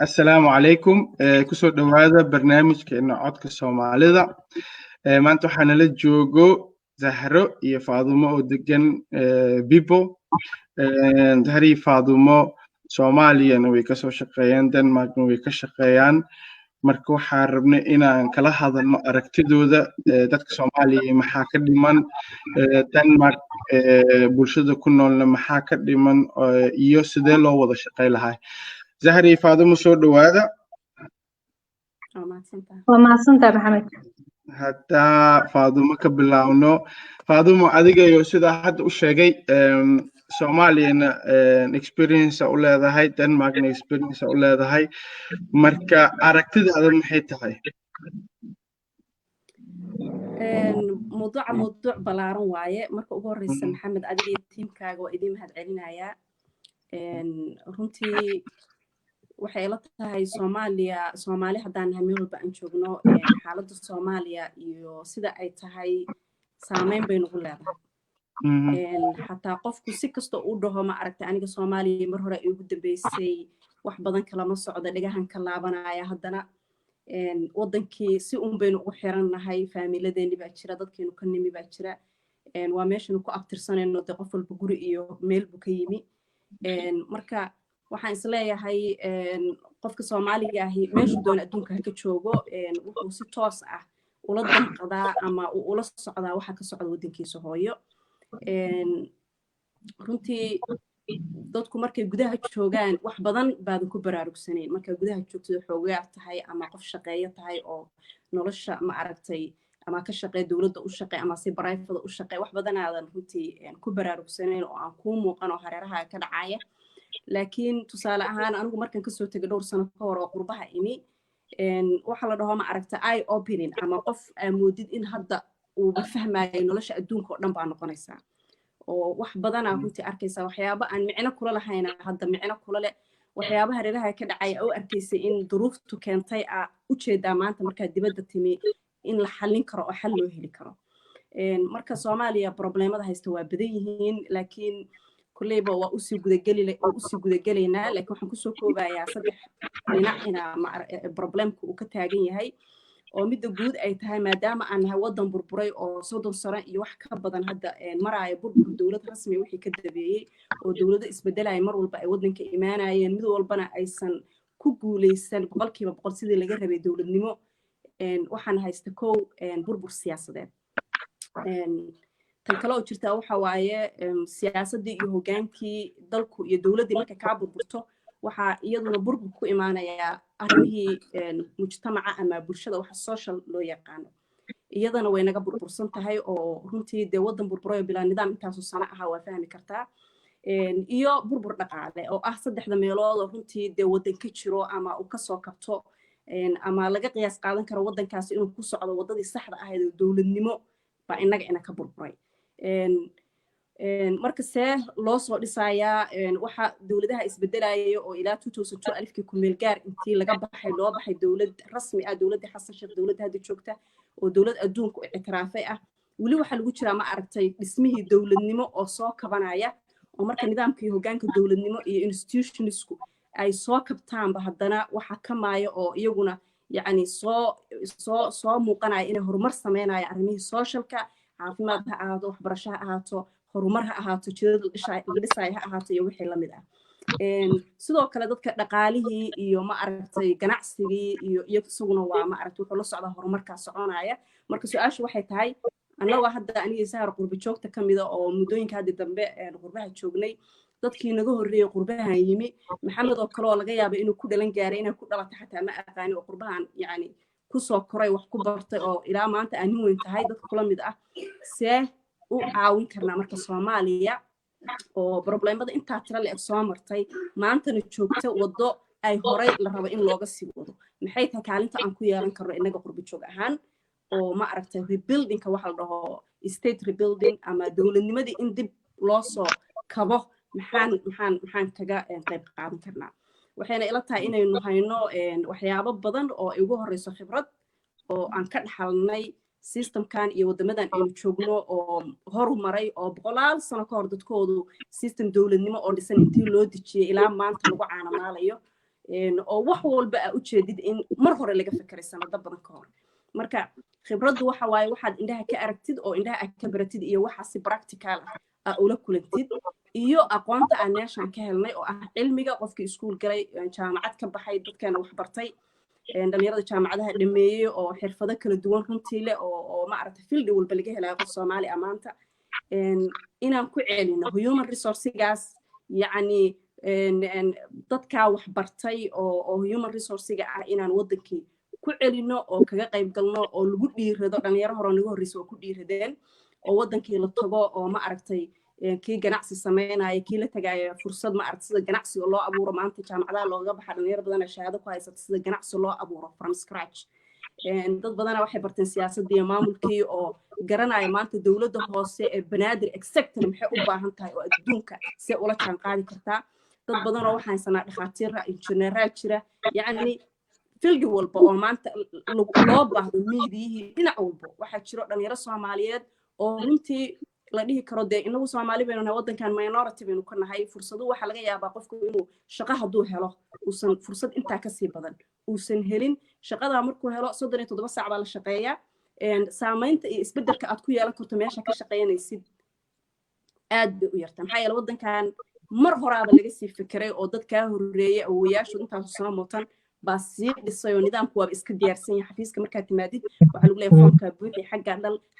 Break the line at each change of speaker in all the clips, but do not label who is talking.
السلام عليكم كسو دوادا برنامج كأنه عدك الصوماليدا ما انتو حانا لجوغو زهرو iyo Faadumo oo degan Bibo Zahri Faadumo Soomaaliyana way ka soo shaqeeyaan Denmarkna way ka shaqeeyaan marka waxaan rabnay inaan kala hadalno aragtidooda dadka Soomaaliya maxaa ka dhiman Denmark bulshada ku noolna maxaa ka dhiman iyo sidee loo wada shaqeyn lahaa Zahri Faadumo soo dhawaada
ومعصنتا محمد
hataa Faadumo ka bilaawno Faadumo adiga iyo sida hadda u sheegay Soomaaliyana experience u leedahay Denmarkna experience u leedahay marka aragtidaada maxay tahay
موضوع بلارن waaye marka ugu horeysa maxamed adiga iyo teamkaaga waa idin mahad celinaya runtii waxay la tahay Soomaali hadaan nahay meel walba aan joogno xaaladda Soomaaliya iyo sida ay tahay saameyn bay nagu leedahay hataa qofku si kasto uu dhaho ma aragtay aniga Soomaaliya mar hore ay ugu dambeysay wax badan kala ma socdo dhigahan ka laabanaya haddana wadankii si baynu ugu xirannahay faamiladeeni baa jira dadkeenu ka nimi baa jira waa meeshanu ku abtirsanayno de qof walba guri iyo meel buu ka yimi marka waxaan isleeyahay qofka Soomaaliga ahi meeshu doon adduunka ka joogo wuxuu si toos ah ula danqadaa ama ula socdaa waxa ka socda wadankiisa hooyo runtii dadku markay gudaha joogaan wax badan baad ku baraarugsaneen marka gudaha joogto xoogaa tahay ama qof shaqeeyo tahay oo nolosha ma aragtay ama ka shaqeey dawladda u shaqeey ama si private u shaqeey wax badan aadan runtii ku baraarugsaneen oo aan ku muuqan oo hareeraha ka dhacaya laakiin tusaale ahaan anigu markan ka soo tagay dhowr sano ka hor oo qurbaha imi waxa la dhaho ma aragtay eye opening ama qof amoodid in hadda uu fahmayo nolosha adduunka oo dhan baa noqonaysaa oo wax badan aan runtii arkaysaa waxyaabo aan micno kula lahayn hadda micno kula leh waxyaabaha hareeraha ka dhacay oo arkaysay in duruuftu keentay u jeedaa maanta marka dibadda timi in la xallin karo oo xal loo heli karo marka Soomaaliya problemada haysta waa badan yihiin laakiin kulleyba waa u sii gudagelaynaa laakiin waxaan kusoo koobayaa saddex dhinac problemku uu ka taagan yahay oo midda guud ay tahay maadaama aan nahay wadan burburay oo 30 sano iyo wax ka badan hadda maraayo burbur dawlad rasmi wixii ka dabeeyay oo dawladda isbedelay mar walba ay wadanka imaanayeen mid walbana aysan ku guuleysan boqolkiiba boqol sidii laga rabay dawladnimo waxaan haysta burbur siyaasadeed tan kale oo jirta waxa waaye siyaasadii iyo hogaankii dalku iyo dawladdii marka ka burburto waxa iyaduna burbur ku imaanaya arrimihii mujtamaca ama bulshada waxa social loo yaqaano iyadana way naga burbursan tahay oo runtii de wadan burburay bilaa nidaam intaas oo sano ah waa fahmi kartaa iyo burbur dhaqaale oo saddexda meelood oo runtii de wadan ka jiro ama uu ka soo kabto ama laga qiyaas qaadan karo wadankaas inuu ku socdo wadadii saxda ahayd oo dawladnimo baa inaga ka burburay marka see loo soo dhisayaa waxa dawladaha isbedelayay oo ilaa 2002 alifkii ku meel gaar intii laga baxay loo baxay dawlad rasmi ah dawladda Xasan Sheekh dawladda hadda joogta oo dawlad adduunka ictiraafay ah wali waxa lagu jiraa ma aragtay dhismihii dawladnimo oo soo kabanaya oo marka nidaamkii hoggaanka dawladnimo iyo institutionsku ay soo kabtaanba haddana waxa ka maayo oo iyaguna yacni soo muuqanaya inay horumar sameynaya arrimihii socialka caafimaad ha ahaato waxbarasho ha ahaato horumar ha ahaato jidad la dhisay ha ahaato iyo wixii lamid ah sidoo kale dadka dhaqaalihii iyo ma aragtay ganacsigii iyo isaguna waa ma aragtay wuxuu la socdaa horumarka soconaya marka su'aashu waxay tahay annaga hadda aniga Sahar qurba joogta kamida oo muddooyinka hadda dambe qurbaha joognay dadkii naga horreeyay qurbaha yimi maxamed oo kale oo laga yaabay inuu ku dhalan gaaray inay ku dhalato xataa ma aqaani oo qurbahan yacni ku soo koray wax ku bartay oo ilaa maanta aan weyn tahay dadka kula mid ah see u caawin karnaa marka Soomaaliya oo problemada inta tira la soo martay maantana joogta wado ay horay la rabo in looga sii wado maxay tahay kaalinta aan ku yeelan karno inaga qurba joog ahaan oo ma aragtay rebuildingka waxa la dhaho state rebuilding ama dawladnimadii in dib loo soo kabo maxaan kaga qayb qaadan karnaa waxayna ila tahay inaynu hayno waxyaabo badan oo ugu horeyso khibrad oo aan ka dhaxalnay systemkan iyo wadamadan aynu joogno oo horumaray oo boqolaal sano ka hor dadkoodu system dowladnimo oo dhisan intii loo dejiyay ilaa maanta lagu caanamaalayo oo wax walba u jeedid in mar hore laga fikiray sanado badan ka hor marka khibraddu waxa waaye waxaad indhaha ka aragtid oo indhaha aad ka baratid iyo waxa si practical ah ula kulantid iyo aqoonta aan meeshan ka helnay oo ah cilmiga qofkii iskuul galay jaamacad ka baxay dadkeena wax bartay dhalinyarada jaamacadaha dhameeyay oo xirfado kala duwan runtii leh oo ma aragtay field walba laga helayo qof Soomaali amaanta inaan ku celino human resources yacni dadka wax bartay oo human resources ah inaan wadankii ku celino oo kaga qayb galno oo lagu dhiirado dhalinyaro hore nagu horreysay oo ku dhiiradeen oo wadankii la tago oo ma aragtay kii ganacsi sameynaya kii la tagaya fursad ma aragtay sida ganacsi loo abuuro maanta jaamacadaha looga baxay dhalinyaro badan oo shahaado ku haysta sida ganacsi loo abuuro from scratch dad badan waxay barteen siyaasadda iyo maamulkii oo garanaya maanta dawladda hoose ee banaadir exactly maxay u baahan tahay oo adduunka si ula jaan qaadi kartaa dad badan oo waxaan sanaa dhaqaatiir injineeraa jira yacni field walba oo maanta loo baahdo miidiyihii dhinac walba waxaa jiro dhalinyaro Soomaaliyeed oo runtii la dhihi karo de inagu Soomaali baynu nahay wadankan minority baynu ka nahay fursado waxa laga yaabaa qofku inuu shaqo haduu helo uusan fursad intaa ka sii badan uusan helin shaqada markuu helo 37 saac baa la shaqeeyaa saamaynta iyo isbedelka aad ku yeelan karto meesha ka shaqeynaysid aad bay u yartaa maxaa yeelay wadankan mar horaaba laga sii fikiray oo dadka horeeyay awoyaashu intaas soo mootan baa sii dhisay oo nidaamku waa iska diyaarsan yahay xafiiska markaad timaadid waxa lagu leeyahay foomka buuxi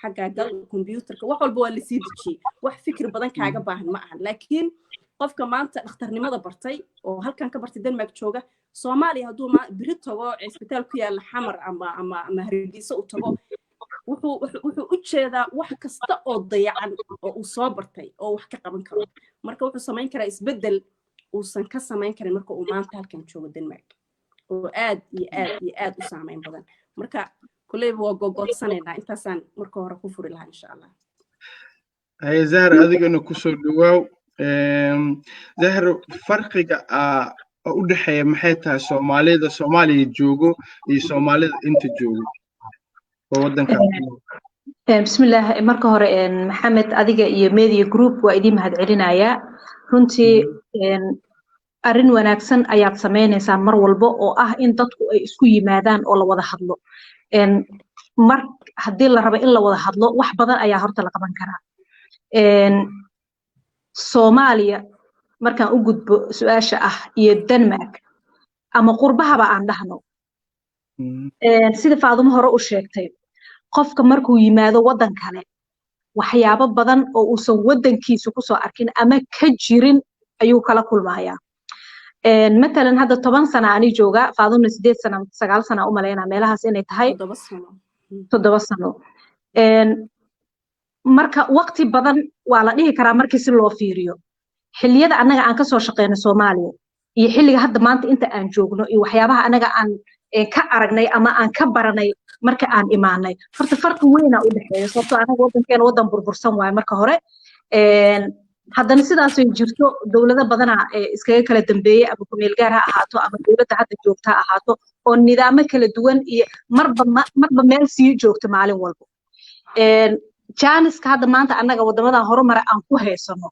xagga gal computerka wax walba waa la sii dejiyay wax fikir badan kaaga baahan ma ahan laakiin qofka maanta dhakhtarnimada bartay oo halkan ka bartay Denmark jooga Soomaaliya haduu biri tago isbitaal ku yaal Xamar ama Hargeysa u tago wuxuu u jeedaa wax kasta oo dayacan oo uu soo bartay oo wax ka qaban karo marka wuxuu sameyn karaa isbedel uusan ka sameyn karin marka uu maanta halkan joogo Denmark oo aad u saameyn badan marka kulay waa go'go'sanayna intaasaan marka hore ku furi lahaa insha Allah
ay Zahra adigana ku soo dhawaaw Zahra farqiga u dhaxeeya maxay tahay Soomaaliya joogo iyo Soomaalida inta joogo oo wadanka
bismillah marka hore Maxamed adiga iyo media group waa idin mahad celinaya runtii arrin wanaagsan ayaad sameynaysaa mar walba oo ah in dadku ay isku yimaadaan oo la wada hadlo mar haddii la rabo in la wada hadlo wax badan ayaa horta la qaban karaa Soomaaliya markaan u gudbo su'aasha ah iyo Denmark ama qurbahaba aan dhahno sida Faadumo hore u sheegtay qofka markuu yimaado wadan kale waxyaabo badan oo uusan wadankiisa ku soo arkin ama ka jirin ayuu kala kulmayaa مثلا هذا 10 سنة أنا جوجا فاضل 8 سنة 9 سنة أملينا ميلها سنة هاي 7 سنة مركا وقتي بدن وعلى إيه كرا مركز اللو فيريو حلية أنا عن كسر شقين الصومالي يحلي هذا ما أنت جوجنو وحيابها أنا عن كأرجني أما عن كبرني مركا عن إيماني فرق وين أقول لك صرت أنا وطن كان وطن بربرسان ومركا هراء haddana sidaas ay jirto dawladda badana iskaga kala dambeeyay ama kumeel gaar ha ahaato ama dawladda hadda joogta ha ahaato oo nidaamo kala duwan iyo marba meel sii joogto maalin walba jaaniska hadda maanta annaga wadamada horumar aan ku haysano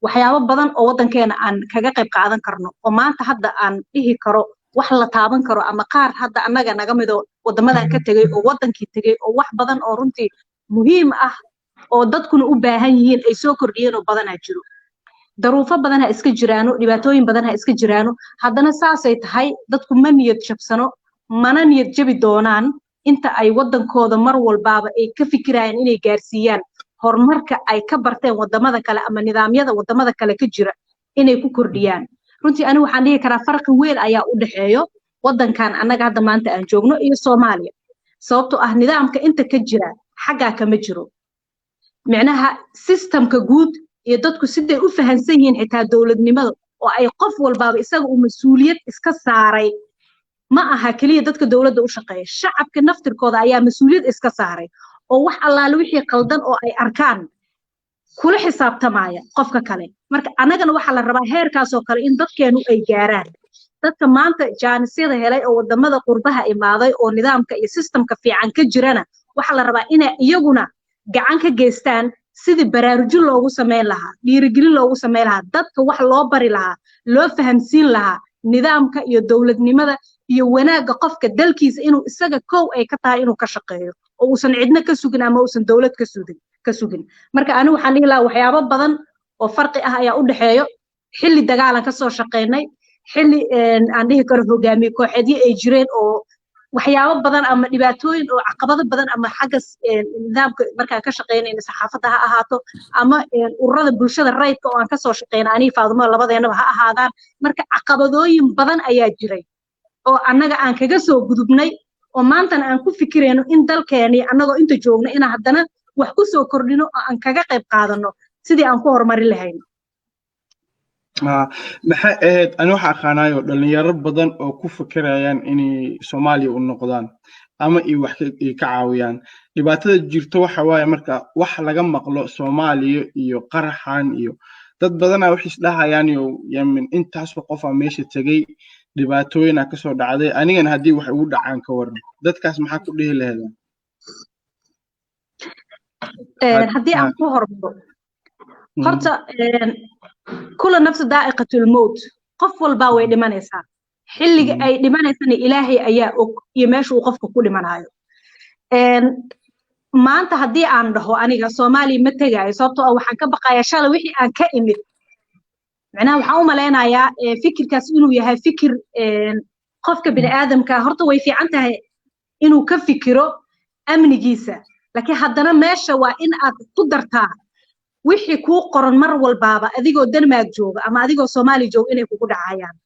waxyaabo badan oo wadankeena aan kaga qayb qaadan karno oo maanta hadda aan dhihi karo wax la taaban karo ama qaar hadda annaga naga mido wadamadan ka tagay oo wadankii tagay oo wax badan oo runtii muhiim ah oo dadkuna u baahan yihiin ay soo kordhiyeen oo badan jiro daruufo badan iska jiraano dhibaatooyin badan iska jiraano haddana saasay tahay dadku ma niyad jabsano mana niyad jabi doonaan inta ay wadankooda mar walbaaba ay ka fikirayaan inay gaarsiiyaan horumarka ay ka barteen wadamada kale ama nidaamyada wadamada kale ka jira inay ku kordhiyaan runtii anigu waxaan dhihi karaa farqi weyn ayaa u dhaxeeyo wadankan annaga hadda maanta aan joogno iyo Soomaaliya sababtoo ah nidaamka inta ka jira xagga kama jiro معناها سيستم كجود يدتكو سيدة أفهمسين حتى دولة نماذج وأي قف والباب يساقوا مسؤولية إسكساري ما أهكلي يدتك دولة دو شقية الشعب كنفتر كذا أيام مسؤولية إسكساري أو وح الله لوحي قلدن أو أي أركان كل حساب تمايا قف ككلي مرك أنا جن وح على الربع هير كاسو كل إن دت كانوا أي جاران دت ما أنت جان سيد هلاي أو الدماذج قربها إماضي أو نظام كي سيستم كفي عن كجرنا waxa la rabaa inay iyaguna gacan ka geystaan sidii baraarujin loogu sameyn lahaa dhiirigelin loogu sameyn lahaa dadka wax loo bari lahaa loo fahamsiin lahaa nidaamka iyo dowladnimada iyo wanaagga qofka dalkiisa inuu isaga kow ay ka tahay inuu ka shaqeeyo oo uusan cidna ka sugin ama uusan dowlad ka sugin marka anigu waxaan dhihi lahaa waxyaabo badan oo farqi ah ayaa u dhaxeeyo xilli dagaalan ka soo shaqeynay xilli aan dhihi karo hogaamiye kooxeedyo ay jireen oo waxyaabo badan ama dhibaatooyin oo caqabado badan ama xagga nidaamka markaan ka shaqeynayna saxaafadda ha ahaato ama ururada bulshada rayidka oo aan ka soo shaqeyna aniga Faadumo labadeenaba ha ahaadaan marka caqabadooyin badan ayaa jiray oo annaga aan kaga soo gudubnay oo maantana aan ku fikirayno in dalkeeni annagoo inta joogno inaan haddana wax ku soo kordhino oo aan kaga qayb qaadano sidii aan ku horumarin lahayn
maxay ahayd ani waxa aqaanayo dhalinyaro badan oo ku fikirayaan inay Soomaaliya u noqdaan ama ay wax ka caawiyaan dhibaatada jirto waxa waaye marka wax laga maqlo Soomaaliya iyo qaraxan iyo dad badan ay wax isdhahayaan iyo Yemen intaas qof ah meesha tagay dhibaatooyin ka soo dhacday anigana hadii wax ugu dhacaan ka waran dadkaas maxaa ku dhihi lahaydaan
hadii aan ku hormaro horta كل نفس ذائقة الموت قف والباوي لمنيسا حلقة أي لمنيسا إلهي أيا يمشي وقفك كل من هاي ما أنت هدي عنده أنا كصومالي متجاي صوته أو حنك بقى يا شغله وحي عن كائن معناه وحوم لنا يا فكر كاسينو يا فكر قفك بني آدم كهرته ويفي عنده إنه كفكره أمن جيسة لكن حدنا ماشى وإن قدرتها wixii ku qoran mar walbaaba adigoo Denmark jooga ama adigoo Soomaali jooga inay kugu dhacayaan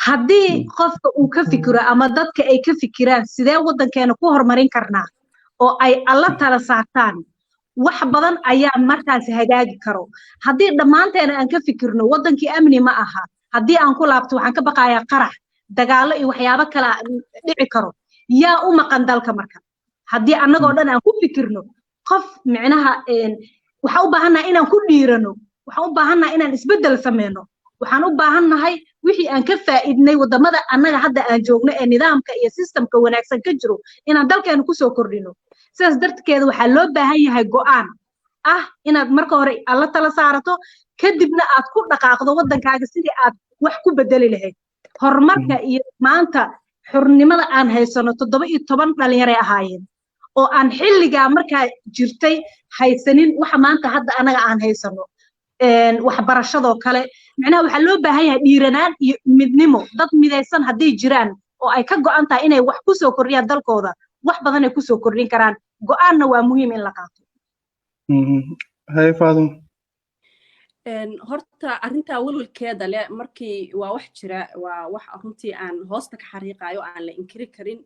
hadii qofka uu ka fikiro ama dadka ay ka fikiraan sidee wadankeena ku horumarin karnaa oo ay alla tala saartaan wax badan ayaa markaas hagaagi karo hadii dhamaanteena aan ka fikirno wadankii amni ma aha hadii aan ku laabto waxaan ka baqayaa qarax dagaalo iyo waxyaabo kala dhici karo yaa u maqan dalka marka hadii annagoo dhan aan ku fikirno qof micnaha waxaan u baahanahay inaan ku dhiirano waxaan u baahanahay inaan isbedel sameeyno waxaan u baahanahay wixii aan ka faa'iidnay wadamada annaga hadda aan joogno ee nidaamka iyo systemka wanaagsan ka jiro inaan dalkeena ku soo kordhino sidaas darteed waxaa loo baahan yahay go'aan inaad marka hore alla tala saarato kadibna aad ku dhaqaaqdo wadankaaga sidii aad wax ku bedeli lahayd horumarka iyo maanta xornimada aan haysano 17 dhalinyaro ahaayeen oo aan xilliga markaa jirtay haysanin waxa maanta hadda anaga aan haysano wax barashado kale macnaha waxa loo baahan yahay dhiiranaan iyo midnimo dad midaysan hadii jiraan oo ay ka go'an tahay inay wax ku soo kordhiyaan dalkooda wax badan ay ku soo kordhin karaan go'aanna waa muhiim in la qaato
hay Faadum
horta arinta walwalkeeda le markii waa wax jira waa wax runtii aan hoosta ka xariiqayo aan la inkiri karin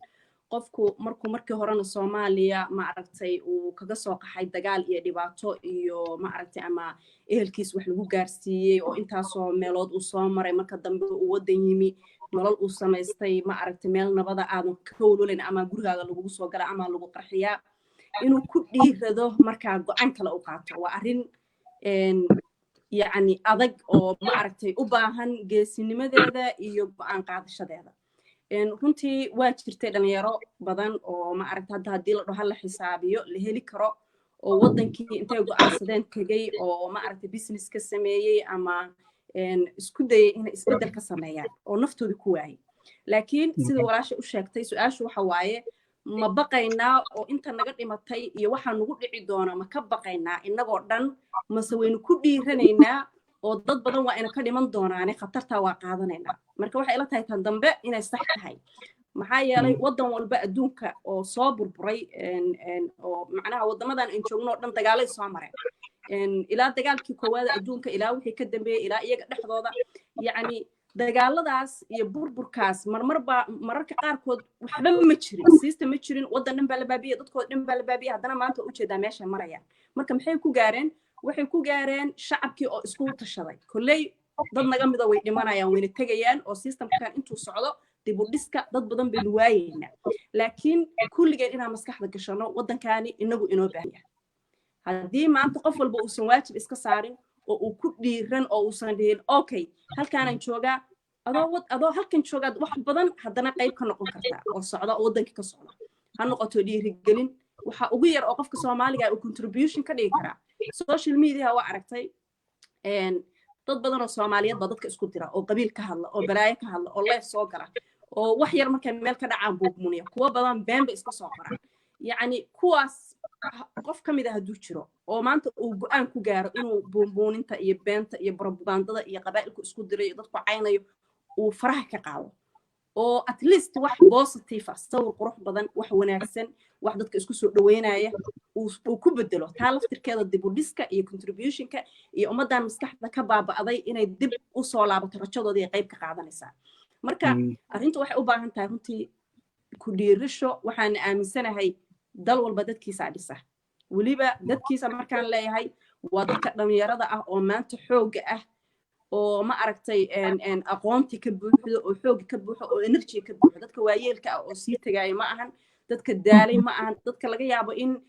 qofku markii horena Soomaaliya ma aragtay uu kaga soo qaxay dagaal iyo dhibaato iyo ma aragtay ama ehelkiis wax lagu gaarsiiyay oo intaas oo meelood uu soo maray marka dambe uu wadan yimi nolol uu sameystay ma aragtay meel nabada aadan ka howlolin ama gurigaaga lagu soo gala ama lagu qarxiyaa inuu ku dhiirado marka go'aan kale u qaato waa arin yani adag oo ma aragtay u baahan geesinimadeeda iyo go'aan qaadashadeeda runtii waa jirtay dhalinyaro badan oo ma aragtay hadda hadii la dhaho la xisaabiyo la heli karo oo wadankii intay go'aansadeen tagay oo ma aragtay business ka sameeyay ama isku dayay inay isbedel ka sameeyaan oo naftooda ku waayay laakiin sida walaasha u sheegtay su'aashu waxa waaye ma baqaynaa oo inta naga dhimatay iyo waxa nagu dhici doona ma ka baqaynaa inagoo dhan mase waynu ku dhiiranaynaa oo dad badan waa ina ka dhiman doonaan khatarta waa qaadanaynaa marka waxa ila tahay tan dambe inay sax tahay maxaa yeelay wadan walba adduunka oo soo burburay oo macnaha wadamadan aan joogno dhan dagaalay soo mareen ilaa dagaalkii koowaad adduunka ilaa wixii ka dambeeyay ilaa iyaga dhexdooda yani dagaaladaas iyo burburkaas mararka qaarkood waxba ma jirin system ma jirin wadan dhan baa la baabiyay dadkooda dhan baa la baabiyay haddana maanta u jeedaa meesha marayaan marka maxay ku gaareen waxay ku gaareen shacabkii oo isku tashaday kulley dad naga mid ah way dhimanayaan wayna tagayaan oo systemkan intuu socdo dib u dhiska dad badan bay waayayna laakiin kulligeen inaan maskaxda gashano wadankaani inagu inoo baahan yahay haddii maanta qof walba uusan waajib iska saarin oo uu ku dhiiran oo uusan dhihin okay halkaanan joogaa adoo halkan joogaad wax badan haddana qayb ka noqon kartaa oo socda oo wadankii ka socda ha noqoto dhiirigelin waxa ugu yar oo qofka Soomaaliga uu contribution ka dhigi kara social media waa aragtay dad badan oo Soomaaliyeed baa dadka isku dira oo qabiil ka hadla oo balaayo ka hadla oo leef soo gala oo wax yar markay meel ka dhacaan buugmuniya kuwa badan beenba iska soo qora yani kuwaas qof kamid ah haduu jiro oo maanta uu go'aan ku gaaro inuu buunbuuninta iyo beenta iyo propagandada iyo qabaa'ilku isku diray dadku caynayo uu faraha ka qaado oo at least wax positive ah sawir qurux badan wax wanaagsan wax dadka isku soo dhaweynaya uu ku bedelo taa laftirkeeda dib u dhiska iyo contributionka iyo ummadan maskaxda ka baaba'day inay dib u soo laabato rajadooda ay qayb ka qaadanaysaa marka arrintu waxay u baahan tahay runtii ku dhiirisho waxaan aaminsanahay dal walba dadkiisa dhisa waliba dadkiisa markaan leeyahay waa dadka dhalinyarada ah oo maanta xooga ah oo ma aragtay aqoonti ka buuxdo oo xoog ka buuxo oo energy ka buuxo dadka waayeelka ah oo sii tagay ma ahan dadka daalay ma ahan dadka laga yaabo in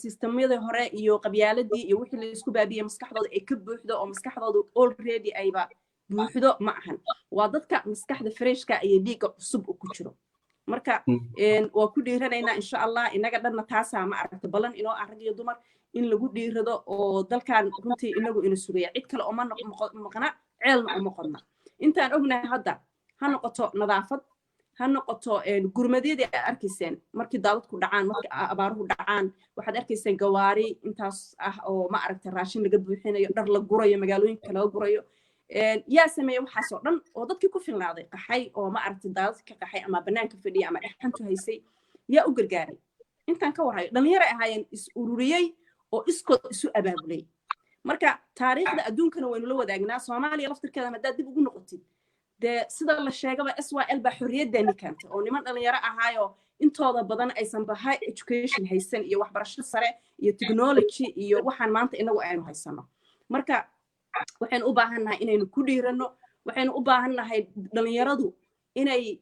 systemyada hore iyo qabyaaladii iyo wixii la isku baabiyay maskaxdooda ay ka buuxdo oo maskaxdooda already ayba buuxdo ma ahan waa dadka maskaxda freshka iyo dhiigga cusub ku jiro marka waa ku dhiiranaynaa insha Allah inaga dhanna taasa ma aragtay balan inoo arag iyo dumar in lagu dhiirado oo dalkan runtii inagu ina sugaya cid kale oo ma maqna ceelna oo maqna intaan ognahay hadda ha noqoto nadaafad ha noqoto gurmadeedii ay arkayseen markii daadadku dhacaan markii abaaruhu dhacaan waxaad arkayseen gawaari intaas ah oo ma aragtay raashin laga buuxinayo dhar la gurayo magaalooyinka laga gurayo yaa sameeyay waxaas oo dhan oo dadkii ku filnaaday qaxay oo ma aragtay daadadka qaxay ama banaanka fadhiya ama dhaxantu haysay yaa u gargaaray intaan ka warayo dhalinyaro ahaayeen is ururiyay oo iskood isu abaabulay marka taariikhda adduunkana waynu la wadaagnaa Soomaaliya laftirkeeda ma dib ugu noqotid de sida la sheegaba SYL ba xorriyadani keentay oo niman dhalinyaro ahaayo intooda badan aysan high education haysan iyo waxbarasho sare iyo technology iyo waxaan maanta inagu aynu haysano marka waxaan u baahanahay inaynu ku dhiirano waxaan u baahanahay dhalinyaradu inay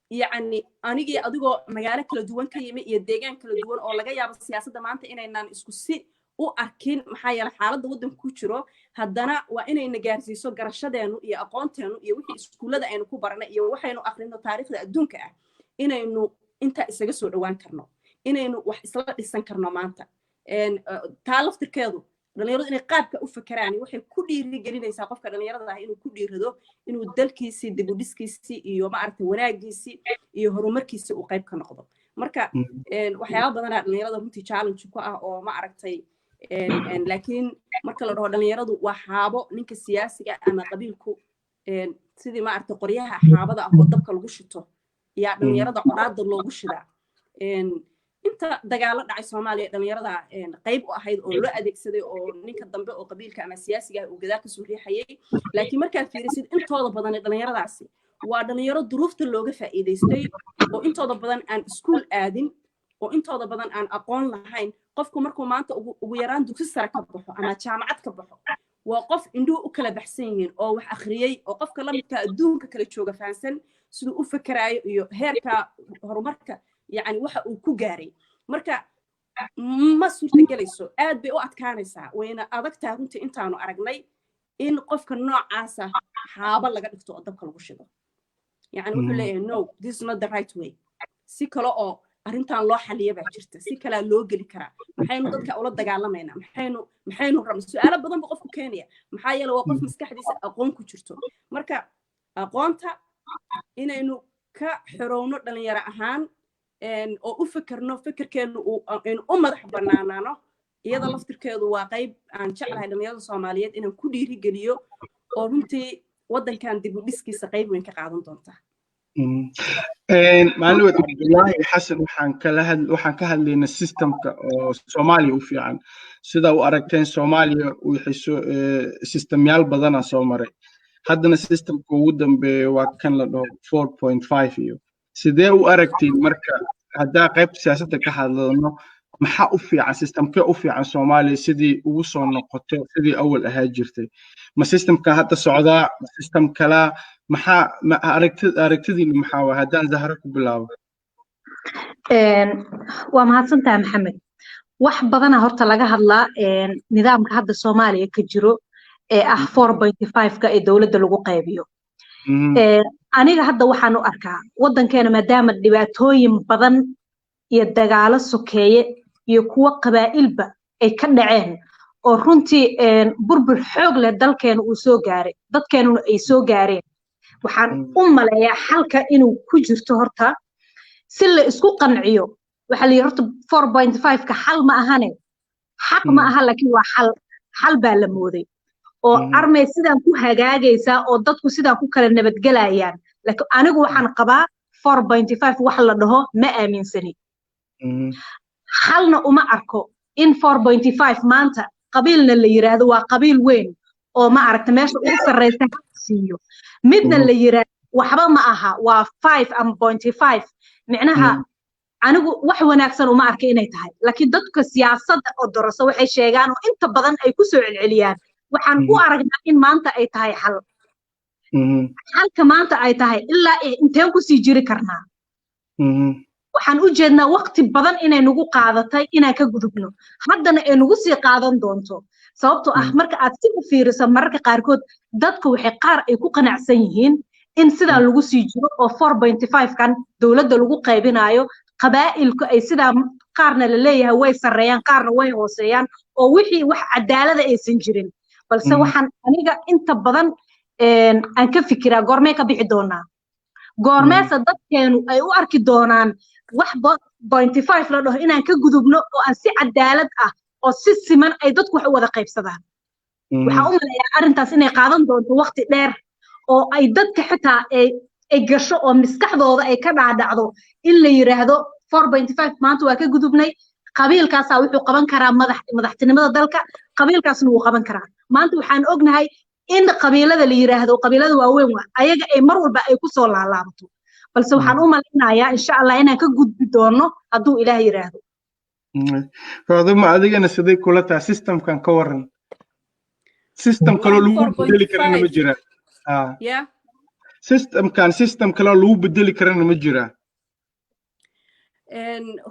yani anigii adigoo magaalo kala duwan ka yimi iyo deegaan kala duwan oo laga yaabo siyaasadda maanta inaynaan isku si u arkin maxaa yeelay xaaladda waddanka ku jiro haddana waa inayna gaarsiiso garashadeenu iyo aqoonteenu iyo wixii iskuullada aynu ku baranay iyo waxaynu akhrino taariikhda adduunka ah inaynu intaa isaga soo dhowaan karno inaynu wax isla dhisan karno maanta taa laftirkeedu dhalinyaradu inay qaabka u fakaraan waxay ku dhiirigelinaysaa qofka dhalinyarada ah inuu ku dhiirado inuu dalkiisii dib u dhiskiisii iyo ma aragtay wanaagiisii iyo horumarkiisii uu qayb ka noqdo marka waxyaabo badanaa dhalinyarada runtii challenge ku ah oo ma aragtay laakiin marka la dhaho dhalinyaradu waa xaabo ninka siyaasiga ama qabiilku sidii ma aragtay qoryaha xaabada ah oo dabka lagu shito yaa dhalinyarada qoraada loogu shidaa inta dagaalo dhacay Soomaaliya dhalinyarada qayb u ahayd oo loo adeegsaday oo ninka dambe oo qabiilka ama siyaasiga uu gadaal ka soo riixayay laakiin markaad fiirisid intooda badan dhalinyaradaasi waa dhalinyaro duruufta looga faa'iideystay oo intooda badan aan iskuul aadin oo intooda badan aan aqoon lahayn qofku markuu maanta ugu yaraan dugsi sare ka baxo ama jaamacad ka baxo waa qof indhuhu u kala baxsan yihiin oo wax akhriyay oo qofka la midka adduunka kala jooga fahansan siduu u fakarayo iyo heerka horumarka يعني waxa uu ku gaaray marka ma suurtagelayso aad bay u adkaanaysaa wayna adagtaa runtii intaanu aragnay in qofka noocaas ah xaaba laga dhigto oo dabka lagu shido yani wuxuu leeyahay no this is not the right way si kale oo arrintan loo xaliyo baa jirta si kale loo geli karaa maxaynu dadka ula dagaalamayna maxaynu rabnaa su'aalo badan buu qofku keenaya maxaa yeelay waa qof maskaxdiisa aqoon ku jirto marka aqoonta inaynu ka xirowno dhalinyaro ahaan oo u fikirno fikirkeenu u madax bannaanaano iyada laftirkeedu waa qayb aan jeclahay dhalinyarada Soomaaliyeed inaan ku dhiirigeliyo oo runtii waddankan dib u dhiskiisa qayb weyn ka qaadan doonta
maalinwad Cabdullaahi Xasan waxaan ka hadlaynaa systemka oo Soomaaliya u fiican sida u aragteen Soomaaliya uu xiso systemyaal badan soo maray haddana systemka ugu dambeeya waa kan la dhaho 4.5 iyo sidee u aragtiin marka haddaa qaybta siyaasadda ka hadlayno maxaa u fiican systemkee u fiican Soomaaliya sidii ugu soo noqoto sidii awal ahaa jirtay ma systemka hadda socdaa ma system kala maxaa aragtidiina maxaa waa haddaan Zahra ku bilaabo
waa mahadsantahay Maxamed wax badana horta laga hadlaa nidaamka hadda Soomaaliya ka jiro ee ah 4.5 ee dawladda lagu qaybiyo aniga hadda waxaan u arkaa waddankeena maadaama dhibaatooyin badan iyo dagaalo sokeeye iyo kuwa qabaa'ilba ay ka dhaceen oo runtii burbur xoog leh dalkeena uu soo gaaray dadkeenuna ay soo gaareen waxaan u maleeyaa xalka inuu ku jirto horta si la isku qanciyo waxa la yiri horta 4.5 ka xal ma ahane xaq ma aha laakiin waa xal baa la mooday oo armay sidaan ku hagaagaysaa oo dadku sidaan ku kala nabadgelayaan laakiin anigu waxaan qabaa 4.5 wax la dhaho ma aaminsani xalna uma arko in 4.5 maanta qabiilna la yiraahdo waa qabiil weyn oo ma aragta meesha ugu sarreysa siiyo midna la yiraahdo waxba ma aha waa 5 ama 0.5 micnaha anigu wax wanaagsan uma arka inay tahay laakiin dadka siyaasadda oo doroso waxay sheegaan oo inta badan ay ku soo celceliyaan waxaan u aragnaa in maanta ay tahay xal xalka maanta ay tahay ilaa inteen ku sii jiri karnaa waxaan u jeednaa waqti badan inay nagu qaadatay inaan ka gudubno haddana ay nagu sii qaadan doonto sababtoo ah marka aad si u fiiriso mararka qaarkood dadka waxay qaar ay ku qanacsan yihiin in sidaa lagu sii jiro oo 4.5 kan dowladda lagu qaybinayo qabaa'ilku ay sidaa qaarna la leeyahay way sarreeyaan qaarna way hooseeyaan oo wixii wax cadaalada aysan jirin balse waxaan aniga inta badan aan ka fikiraa goormee ka bixi doonaa goormeesa dadkeenu ay u arki doonaan wax 0.5 la dhaho inaan ka gudubno oo aan si cadaalad ah oo si siman ay dadku wax u wada qaybsadaan waxaan u maleeyaa arrintaas inay qaadan doonto waqti dheer oo ay dadka xitaa ay gasho oo miskaxdooda ay ka dhaadhacdo in la yiraahdo 4.5 maanta waa ka gudubnay qabiilkaasaa wuxuu qaban karaa madaxtinimada dalka qabiilkaasna wuu qaban karaa maanta waxaan ognahay in qabiilada la yiraahdo qabiilada waaweyn waa ayaga ay mar walba ay ku soo laalaabato balse waxaan u maleynayaa insha Allah inaan ka gudbi doono hadduu Ilaah yiraahdo
faaduma adigana sidee kula taa systemkan ka waran system kale lagu bedeli karana ma jira system kale lagu bedeli karana ma jira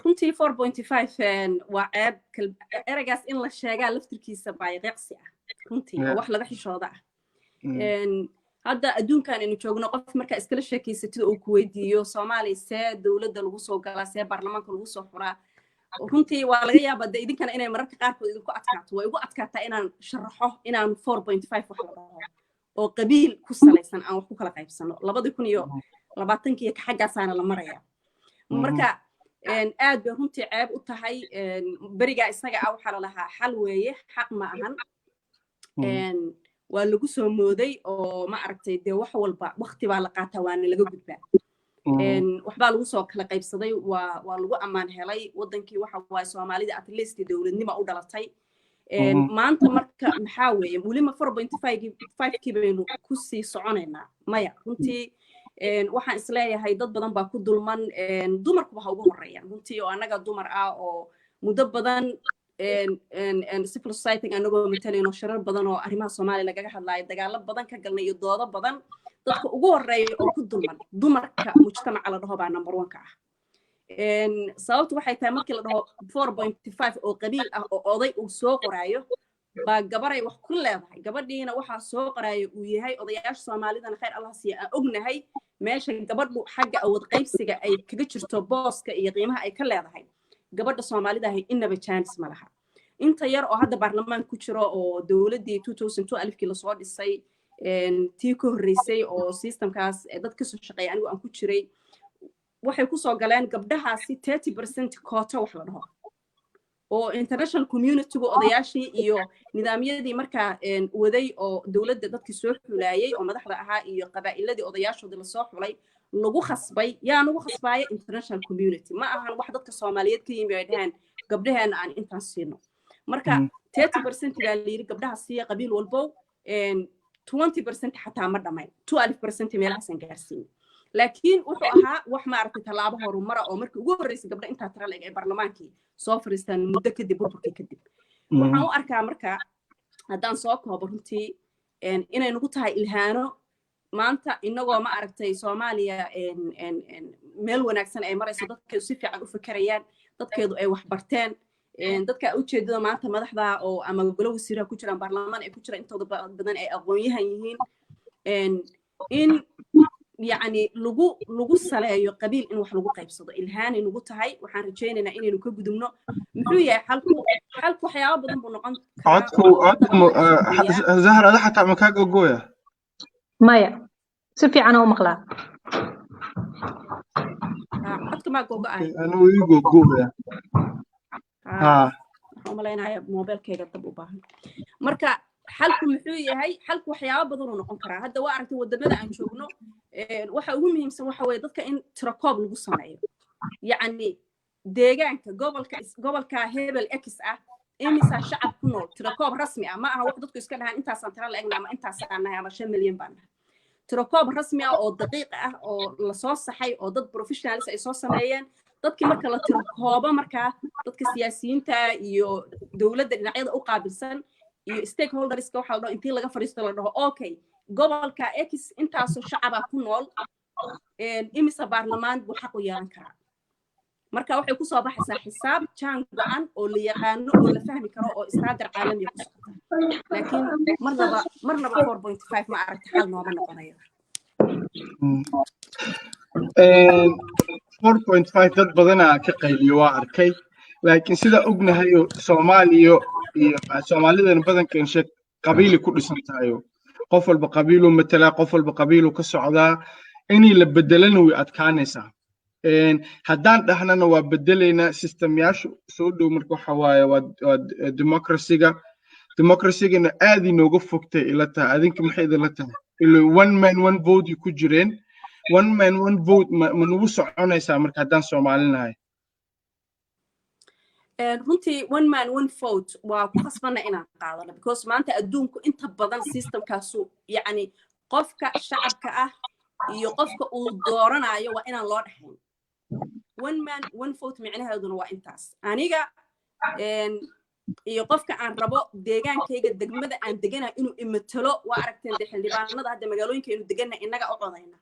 runtii 4.5 waa eragaas in la sheegaa laftirkiisa baayiqsi ah runtii wax laga xishooda ah hadda adduunkan aynu joogno qof marka iskala sheekeysatid oo ku weydiiyo Soomaaliya see dawladda lagu soo galaa see baarlamaanka lagu soo xuraa runtii waa laga yaabaa idinkana inay mararka qaarkood idinku adkaato way ugu adkaataa inaan sharaxo inaan 4.5 wax la dhaho oo qabiil ku salaysan aan wax ku kala qaybsano 2020 ka xaggaasaana la maraya marka aad bay runtii ceeb u tahay bariga isaga ah waxa la lahaa xal weeye xaq ma ahan waa lagu soo mooday oo ma aragtay de wax walba waqti baa la qaataa waana laga gudbaa waxbaa lagu soo kala qaybsaday waa lagu ammaan helay wadankii waxa waay Soomaalida at least dawladnimo u dhalatay maanta marka maxaa weeye waliba 4.5 kibaynu ku sii soconaynaa maya runtii waxaan isleeyahay dad badan baa ku dulman dumarku waxa ugu horeeyaan runtii oo anaga dumar ah oo muddo badan civil society anagoo matalayno shirar badan oo arrimaha Soomaaliya lagaga hadlayo dagaalo badan ka galnay iyo doodo badan dadka ugu horeeya oo ku dulman dumarka mujtamaca la dhaho baa number 1 ka ah sababtu waxay tahay markii la dhaho 4.5 oo qabiil ah oo oday uu soo qoraayo baa gabaray wax ku leedahay gabadhiina waxa soo qoraayo uu yahay odayaasha Soomaalidana khayr Allah siiya aan ognahay meesha gabadhu xagga awood qaybsiga ay kaga jirto booska iyo qiimaha ay ka leedahay gabadha Soomaalida ah inaba chance ma laha inta yar oo hadda baarlamaan ku jiro oo dawladii 2002 la soo dhisay tii ku horeysay oo systemkaas dad ka soo shaqeeyay anigu aan ku jiray waxay ku soo galeen gabdhahaasi 30% quota wax la dhaho oo international community go odayaashii iyo nidaamyadii markaa waday oo dawladda dadkii soo xulayay oo madaxda ahaa iyo qabaa'iladii odayaashooda la soo xulay lagu khasbay yaa lagu khasbaayay international community ma ahan wax dadka Soomaaliyeed ka yimaadaan gabdhaheena aan intaan siino marka 30% gaa liiri gabdhaha siiya qabiil walbo 20% xataa ma dhamayn 12% meelahaas gaarsiin laakiin wuxuu ahaa wax ma aragtay talaabo horumar oo markii ugu horeysay gabdha inta tira leeg ee baarlamaankii soo fariistaan muddo kadib burburkii kadib waxaan u arkaa marka haddaan soo koobo runtii inay nagu tahay ilhaano maanta inagoo ma aragtay Soomaaliya meel wanaagsan ay marayso dadkeedu si fiican u fakarayaan dadkeedu ay wax barteen dadka ujeedada maanta madaxda oo ama golo wasiiraha ku jiraan baarlamaan ay ku jiraan intooda badan ay aqoon-yahan yihiin in يعني لغو سلايو قبيل إن وح لغو قيبصدو إلهان إنو تهي وحان رجيننا إنو كبدمنو محوية حالكو حياة بدن بنقان
عدكو زهرة ده حتى مكاقو قوية
مايا سفي أنا ومقلا
عدكو ما قوقا
أنا ويقو قوية
ومالين هاي موبيل كيغا دب وباهن مركا حالكو محوية هاي حالكو حياة بدن ونقان كرا هادا وارتي ودمدا عن شوقنو waxa ugu muhiimsan waxa weeye dadka in tirakoob lagu sameeyo yacni deegaanka gobolka hebel x ah imisa shacab ku nool tirakoob rasmi ah ma aha wax dadku iska dhahaan intaasaan tira la egnaa ama intaasaan nahay ama 5 milyan baan nahay tirakoob rasmi ah oo daqiiq ah oo la soo saxay oo dad professionals ay soo sameeyeen dadkii marka la tirakoobo markaa dadka siyaasiyiinta iyo dowladda dhinacyada u qaabilsan iyo stakeholderska waxa la dhaho intii laga fariisto la dhaho okay gobolka x intaasoo shacaba ku nool imisa baarlamaan buu xaq u yeelan karaa marka waxay ku soo baxaysaa xisaab jaan go'an oo la yaqaano oo la fahmi karo oo istaadir caalami ku socota laakiin marnaba 4.5 ma aragti xal nooma noqonayo
4.5 dad badanaa ka qayliyo waa arkay laakiin sida ognahay Soomaaliya iyo Soomaalidan badankan sheeg qabiili ku dhisan tahay qof walba qabiilo matala qof walba qabiilo ka socda inii la bedelana way adkaanaysaa haddaan dhahnana waa bedelayna systemyaashu soo dhow marka waxa waaye waa democracy-gana aad inooga fogtay ila tahay adinka maxay idinla tahay ilo one man one vote ku jireen one man one vote ma nagu soconaysaa marka haddaan Soomaalinahay
runtii one man one vote waa ku khasbana inaan qaadano because maanta adduunku inta badan systemkaasu yacni qofka shacabka ah iyo qofka uu dooranayo waa inaan loo dhaxayn one man one vote micnaheeduna waa intaas aniga iyo qofka aan rabo deegaankayga degmada aan deganahay inuu imatalo waa aragteen xildhibaanada hadda magaalooyinka inuu deganahay innaga u codayna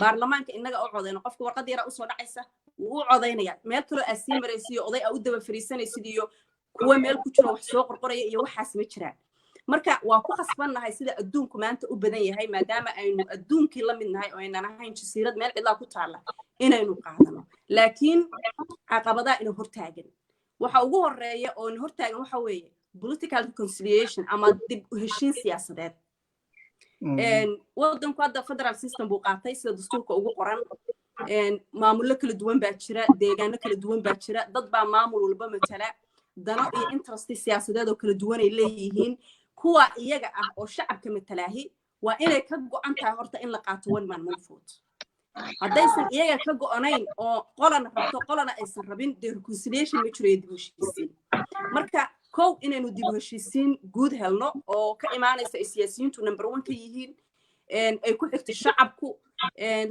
baarlamaanka innaga u codayna qofka warqad yara u soo dhacaysa wuu codaynaya meel kale aad sii maraysiyo oday aad u daba fariisanaysid iyo kuwa meel ku jiro wax soo qorqoraya iyo waxaas ma jiraan marka waa ku khasbannahay sida adduunku maanta u badan yahay maadaama aynu adduunkii la mid nahay oo aynan ahayn jasiirad meel cidlaa ku taalla inaynu qaadano laakiin caqabadaha ina hortaagan waxa ugu horeeya oo ina hortaagan waxa weeye political reconciliation ama dib u heshiin siyaasadeed waddanku hadda federal system buu qaatay sida dastuurka ugu qoran maamullo kala duwan baa jira deegaano kala duwan baa jira dad baa maamul walba matala dano iyo interest siyaasadeed oo kala duwan ay leeyihiin kuwa iyaga ah oo shacabka matalaahi waa inay ka go'an tahay horta in la qaato one man one vote haddaysan iyaga ka go'anayn oo qolana rabto qolana aysan rabin dee reconciliation ma jiro dib u heshiisiin marka kow inaynu dib u heshiisiin guud helno oo ka imaanaysa siyaasiyiintu number 1 ka yihiin ay ku xigto shacabku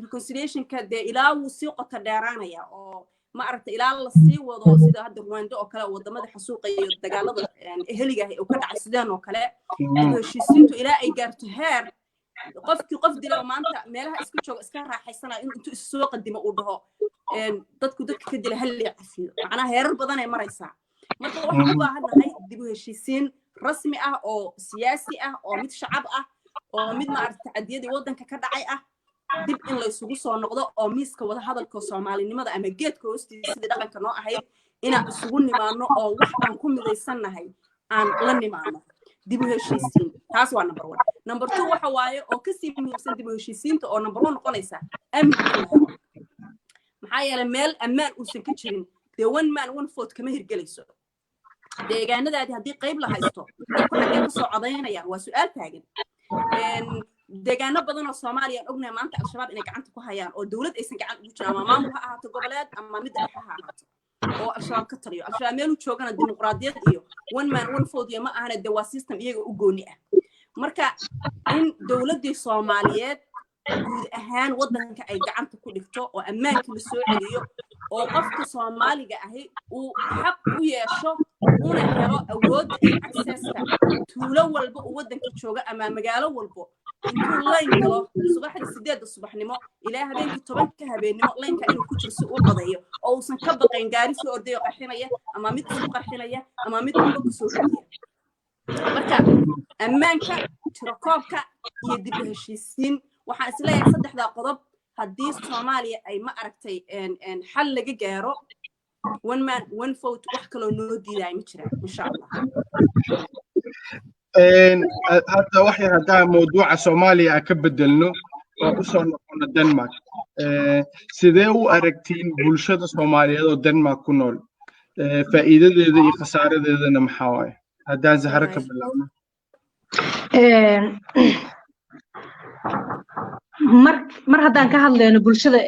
reconciliationka dee ilaa wuu sii qota dheeraanaya oo ma aragta ilaa la sii wado sida hadda Rwanda oo kale wadamada xasuuqa iyo dagaalada eheliga ah oo ka dhacay sidaan oo kale heshiisiintu ilaa ay gaarto heer qofkii qof dilay maanta meelaha isku jooga iska raaxaysanaa intuu is soo qadimo uu dhaho dadka ka dilay hal li cafiyo macnaha heerar badan ay maraysaa marka waxaan u baahanahay dib u heshiisiin rasmi ah oo siyaasi ah oo mid shacab ah oo mid ma aragta cadiyadii waddanka ka dhacay ah dib in la isugu soo noqdo oo miiska wada hadalka Soomaalinimada ama geedka hoostiisa sidii dhaqanka noo ahayd inaan isugu nimaano oo wax aan ku midaysannahay aan la nimaano dib u heshiisiin taas waa number 1 number 2 waxa waaye oo ka sii muhiimsan dib u heshiisiinta oo number 1 noqonaysa amniga maxaa yeelay meel ammaan uusan ka jirin dee one man one vote kama hirgelayso deegaanadaadi haddii qayb la haysto dadku xagee ka soo codaynayaan waa su'aal taagan deegaano badan oo Soomaaliya ognahay maanta al-shabaab inay gacanta ku hayaan oo dawlad aysan gacan ugu jirin ama maamul ha ahaato goboleed ama mid dhexe ha ahaato oo al-shabaab ka taliyo al-shabaab meel u joogana dimuqraadiyad iyo one man one vote iyo ma ahana dee waa system iyaga u gooni ah marka in dawladdii Soomaaliyeed guud ahaan waddanka ay gacanta ku dhigto oo ammaanka la soo celiyo oo qofka Soomaaliga ahi uu xaq u yeesho una helo awood iyo access-ka tuulo walba oo waddanka jooga ama magaalo walba intuu line galo subaxdii 8 subaxnimo ilaa habeenkii 10 habeenimo line-ka inuu ku jirso uu codayo oo uusan ka baqayn gaari soo ordayo qarxinaya ama mid soo qarxinaya ama mid walba ku soo ridiya marka ammaanka tirakoobka iyo dib u heshiisiin waxaan isleeyahay saddexda qodob haddii Soomaaliya ay ma aragtay xal laga gaaro one man one vote wax kaloo noo diiday ma jiraan insha Allah
hadda wax yar haddaan mawduuca Soomaaliya ka bedelno oo u soo noqono Denmark sidee u aragtiin bulshada Soomaaliyeed oo Denmark ku nool faa'iidadeeda iyo khasaaradeedana maxaa waaye haddaan Zahra ka bilaabno
mar haddaan ka hadlayno bulshada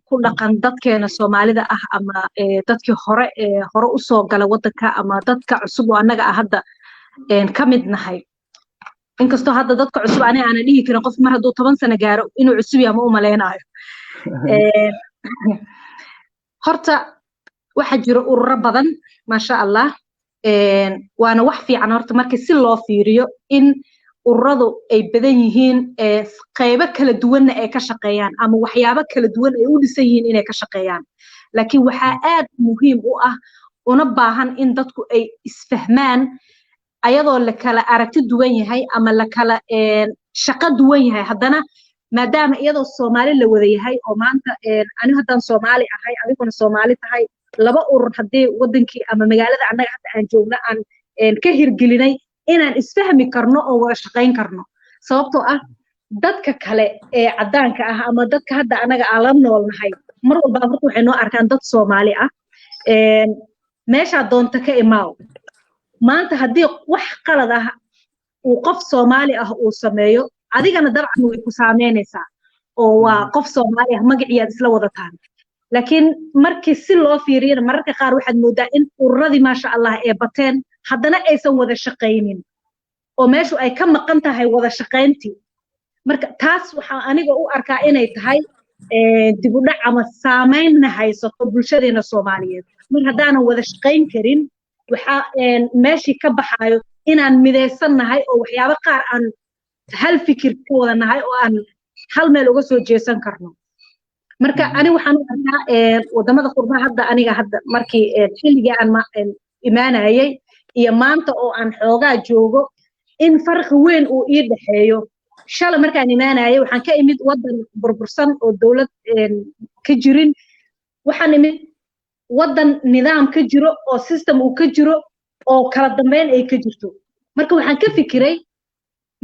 ku dhaqan dadkeena Soomaalida ah ama dadkii hore u soo gala wadanka ama dadka cusub oo annaga hadda ka mid nahay inkastoo hadda dadka cusub aniga aan dhihi karin qof mar hadduu 10 sano gaaro inuu cusub yahay ma u maleynayo horta waxa jiro ururo badan ma sha Allah waana wax fiican horta markii si loo fiiriyo in ururadu ay badan yihiin qaybo kala duwan ay ka shaqeeyaan ama waxyaabo kala duwan ay u dhisan yihiin inay ka shaqeeyaan laakiin waxa aad muhiim u ah una baahan in dadku ay isfahmaan ayadoo la kala aragti duwan yahay ama la kala shaqo duwan yahay haddana maadaama iyadoo Soomaali la wada yahay oo maanta anigu haddaan Soomaali ahay adiguna Soomaali tahay laba urur haddii wadankii ama magaalada annaga hadda aan joogno aan ka hirgelinay inaan isfahmi karno oo wada shaqayn karno sababtoo ah dadka kale ee cadaanka ah ama dadka hadda anaga aan la noolnahay mar walba markuu waxay noo arkaan dad Soomaali ah meesha doonta ka imaaw maanta haddii wax qalad ah uu qof Soomaali ah uu sameeyo adigana dabcan way ku saameynaysaa oo waa qof Soomaali ah magaciisa isla wadataan laakiin markii si loo fiiriyo mararka qaar waxaad moodaa in ururadii ma sha Allah ee bateen haddana aysan wada shaqaynin oo meeshu ay ka maqan tahay wada shaqayntii marka taas waxa aniga u arkaa inay tahay dib u dhac ama saameyn haysato bulshadeena Soomaaliyeed mar haddaanan wada shaqayn karin waxa meeshii ka baxayo inaan mideysanahay oo waxyaabo qaar aan hal fikir ka wada nahay oo aan hal meel uga soo jeesan karno marka ani waxaan u arkaa wadamada qurbaha hadda aniga hadda markii xilliga aan imaanayay iyo maanta oo aan xoogaa joogo in farqi weyn uu ii dhaxeeyo shalay markaan imaanayay waxaan ka imid wadan burbursan oo dawlad ka jirin waxaan imid wadan nidaam ka jiro oo system uu ka jiro oo kala dambeyn ay ka jirto marka waxaan ka fikiray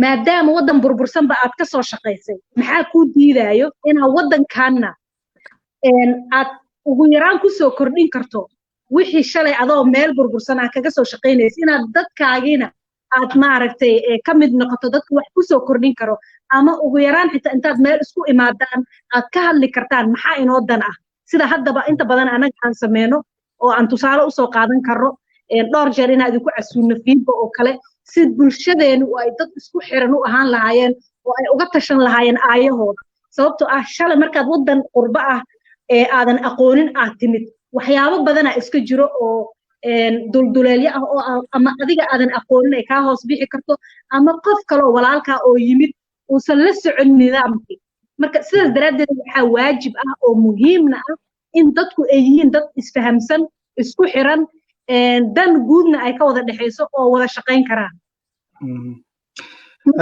maadaama wadan burbursan ba aad ka soo shaqaysay maxaa ku diidayo inaad wadankaana aad ugu yaraan ku soo kordhin karto wixii shalay adoo meel burbursan ah kaga soo shaqaynaysa inaad dadkaagiina aad maaragtay ka mid noqoto dadku wax ku soo kordhin karo ama ugu yaraan xitaa intaad meel isku imaadaan aad ka hadli kartaan maxaa inoo dan ah sida haddaba inta badan anaga aan sameeyno oo aan tusaale u soo qaadan karno dhowr jeer inaad idinku casuuno fiidba oo kale si bulshadeenu ay dad isku xiran u ahaan lahaayeen oo ay uga tashan lahaayeen aayahooda sababtoo ah shalay markaad wadan qurba ah aadan aqoonin aad timid waxyaabo badan iska jiro oo dulduleelyo ah oo ama adiga aadan aqoonin ay ka hoos bixi karto ama qof kale oo walaalka oo yimid uusan la socon nidaamkii marka sidaas daraadeed waxaa waajib ah oo muhiimna ah in dadku ay yihiin dad isfahamsan isku xiran dan guudna ay ka wada dhaxayso oo wada shaqayn karaan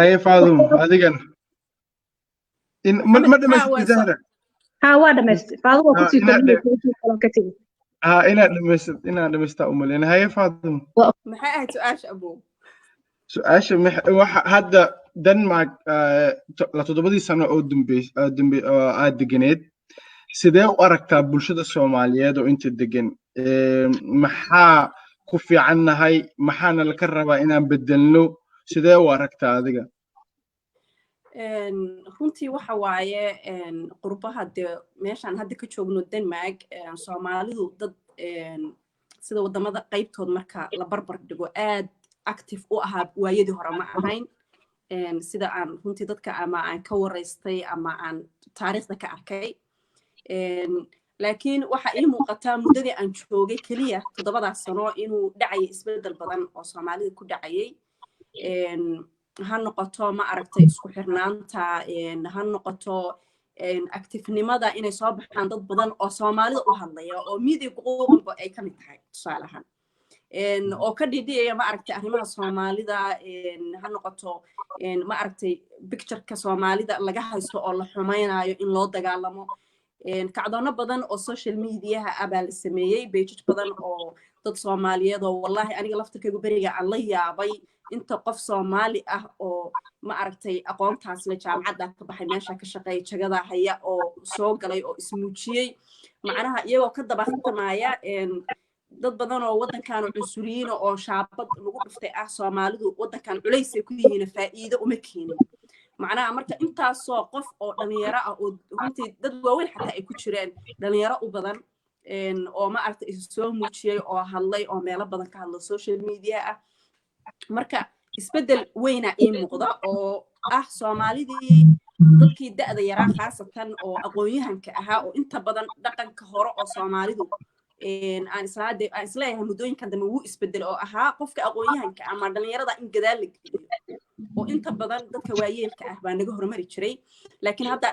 ay faadum adigan in ma dhameystay Zahra
waa dhameystay faadum ku sii kordhin
ina dhameystaa umalena hay faadum
maxay ahayd su'aasha abu
su'aasha waxa hadda Denmark la 7 sano oo dambe aad deganeed sidee u aragtaa bulshada Soomaaliyeed oo inta degan maxaa ku fiicannahay maxaana la ka rabaa inaan bedelno sidee u aragtaa adiga
runtii waxa waaye qurbaha de meeshaan hadda ka joogno Denmark Soomaalidu dad sida wadamada qaybtood marka la barbar dhigo aad active u ahaa waayadii hore ma ahayn sida aan runtii dadka ama aan ka waraystay ama aan taariikhda ka arkay laakiin waxa ii muuqataa muddadii aan joogay kaliya 7 sano inuu dhacay isbedel badan oo Soomaalida ku dhacayay ha noqoto ma aragtay isku xirnaanta ha noqoto active-nimada inay soo baxaan dad badan oo Soomaalida u hadlaya oo media qowmba ay ka mid tahay tusaalahan oo ka dhidhiyaya ma aragtay arrimaha Soomaalida ha noqoto ma aragtay picture-ka Soomaalida laga haysto oo la xumaynayo in loo dagaalamo kacdoono badan oo social media abaa la sameeyay pages badan oo dad Soomaaliyeed oo wallahi aniga laftirkaygu beriga aan la yaabay inta qof Soomaali ah oo ma aragtay aqoontaas la jaamacadda ka baxay meesha ka shaqeeyay jagada haya oo soo galay oo ismuujiyay macnaha iyagoo ka dabaaqtamaya dad badan oo wadankan cunsuriyiin oo shaabad lagu dhuftay ah Soomaalidu wadankan culays ay ku yihiin faa'iido uma keenin macnaha marka intaasoo qof oo dhalinyaro ah oo runtii dad waaweyn xataa ay ku jireen dhalinyaro u badan oo ma aragtay isu soo muujiyay oo hadlay oo meelo badan ka hadla social media ah marka isbedel weyna ii muuqda oo ah Soomaalidii dadkii da'da yaraa khaasatan oo aqoon-yahanka ahaa oo inta badan dhaqanka hore oo Soomaalidu aan isleeyahay muddooyinkan dambe wuu isbedel oo ahaa qofka aqoon-yahanka ama dhalinyarada in gadaal la geliyo oo inta badan dadka waayeelka ah baa naga hormari jiray laakiin hadda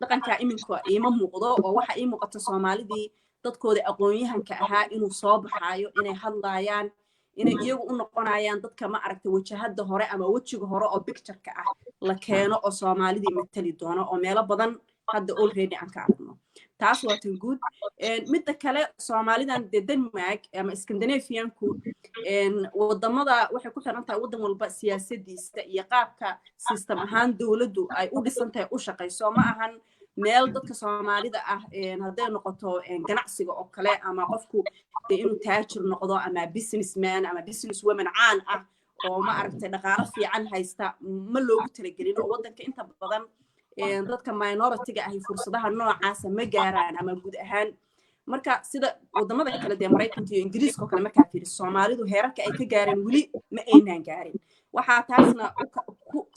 dhaqanka iminka iima muuqdo oo waxa ii muuqata Soomaalidii dadkooda aqoon-yahanka ahaa inuu soo baxaayo inay hadlayaan inay iyagu u noqonayaan dadka ma aragtay wajahada hore ama wajiga hore oo picture-ka ah la keeno oo Soomaalidii matali doono oo meelo badan hadda already aan ka aragno taas waa tan guud midda kale Soomaalidan Denmark ama Scandinavian-ku wadamada waxay ku xiran tahay wadan walba siyaasadiisa iyo qaabka system ahaan dawladdu ay u dhisan tahay u shaqeyso ma ahan meel dadka Soomaalida ah haday noqoto ganacsiga oo kale ama qofku inuu taajir noqdo ama businessman ama businesswoman caan ah oo ma aragtay dhaqaale fiican haysta ma loogu talagelin oo wadanka inta badan dadka minority-ga ah fursadaha noocaas ma gaaraan ama guud ahaan marka sida wadamada kale ee Mareykanka iyo Ingiriiska oo kale marka fiiriso Soomaalidu heerarka ay ka gaareen wali ma aynaan gaarin waxa taasna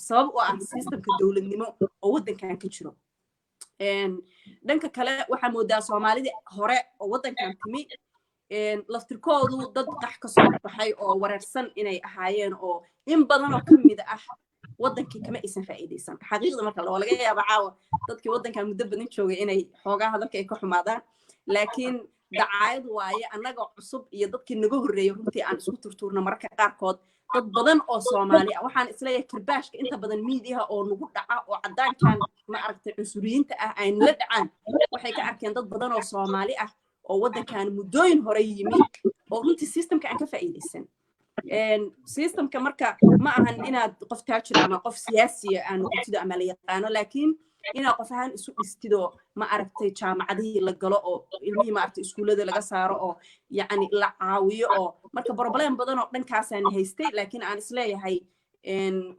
sabab u ah systemka dawladnimo oo wadankan ka jiro dhanka kale waxa moodaa Soomaalida hore oo wadankan timi laftirkoodu dad qax ka soo baxay oo wareersan inay ahaayeen oo in badan oo kamid ah wadankii kama aysan faa'iideysan xaqiiqda marka laga yaabo caawa dadkii wadankan muddo badan joogay inay xoogaa hadalka ay ka xumaadaan laakiin dacaayad waaye annaga cusub iyo dadkii naga horreeyay runtii aan isku turturno marka qaarkood dad badan oo Soomaali ah waxaan isleeyahay kirbaashka inta badan media oo nagu dhaca oo cadaankan ma aragtay cunsuriyiinta ah ay la dhacaan waxay ka arkeen dad badan oo Soomaali ah oo wadankan muddooyin hore yimi oo runtii systemka aan ka faa'iideysan systemka marka ma ahan inaad qof taajir ama qof siyaasi ah noqotid ama la yaqaano laakiin inaad qof ahaan isu dhistido ma aragtay jaamacadihii la galo oo ilmihii ma aragtay iskuulada laga saaro oo yacni la caawiyo oo marka problem badan oo dhankaasaan haystay laakiin aan isleeyahay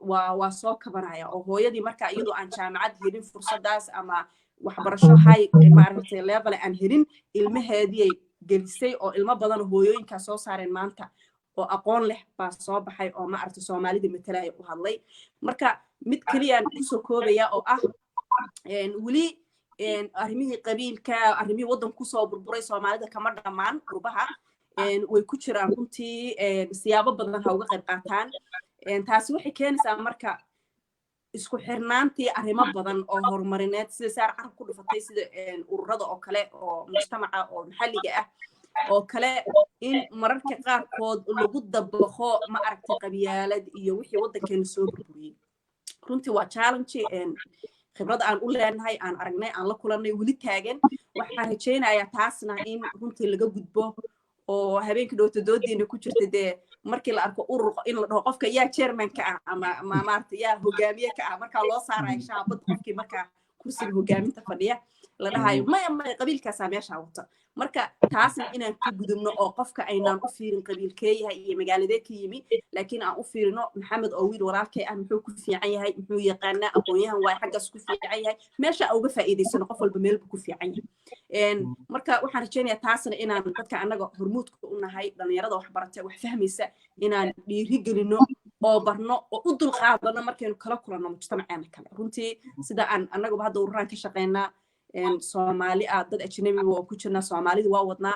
waa soo kabanaya oo hooyadii marka iyadoo aan jaamacad helin fursadaas ama waxbarasho high ma aragtay level aan helin ilmaheedii ay gelisay oo ilmo badan hooyooyinka soo saareen maanta oo aqoon leh baa soo baxay oo ma aragtay Soomaalida matalay u hadlay marka mid kaliya aan ku soo koobaya oo ah wali arrimihii qabiilka arrimihii wadan ku soo burburay Soomaalida kama dhamaan qurbaha way ku jiraan runtii siyaabo badan ha uga qayb qaataan taasi waxay keenaysaa marka isku xirnaantii arrimo badan oo horumarineed sida saar carab ku dhufatay sida ururada oo kale oo mujtamaca oo maxalliga ah oo kale in mararka qaarkood lagu dabaqo ma aragtay qabyaalad iyo wixii wadankeena soo burburiyay runtii waa challenge khibrad aan u leenahay aan aragnay aan la kulanay wali taagan waxaan rajaynayaa taasna in runtii laga gudbo oo habeenkii dhowto doodiina ku jirta dee markii la arko urur in la dhaho qofka yaa chairman-ka ah ama maarta yaa hogaamiye ka ah markaa loo saarayo shaabad qofkii markaa kursiga hogaaminta fadhiya la dhahayo maya qabiilkaasaa meeshaa wata marka taasna inaan ku gudubno oo qofka aynaan u fiirin qabiilkee yahay iyo magaaladee ka yimi laakiin aan u fiirino maxamed oo wiil walaalkay ah muxuu ku fiican yahay muxuu yaqaanaa aqoon-yahan waay xaggaas ku fiican yahay meesha aan uga faa'iidaysano qof walba meelbu ku fiican yahay marka waxaan rajaynayaa taasna inaan dadka annaga hormuudka u nahay dhalinyarada waxbarata wax fahmaysa inaan dhiiri gelino oo barno oo u dulqaadano markaynu kala kulanno mujtamaceena kale runtii sida aan annaguba hadda ururaan ka shaqeynaa Soomaali ah dad ajnabi oo ku jirna Soomaalida waa wadnaa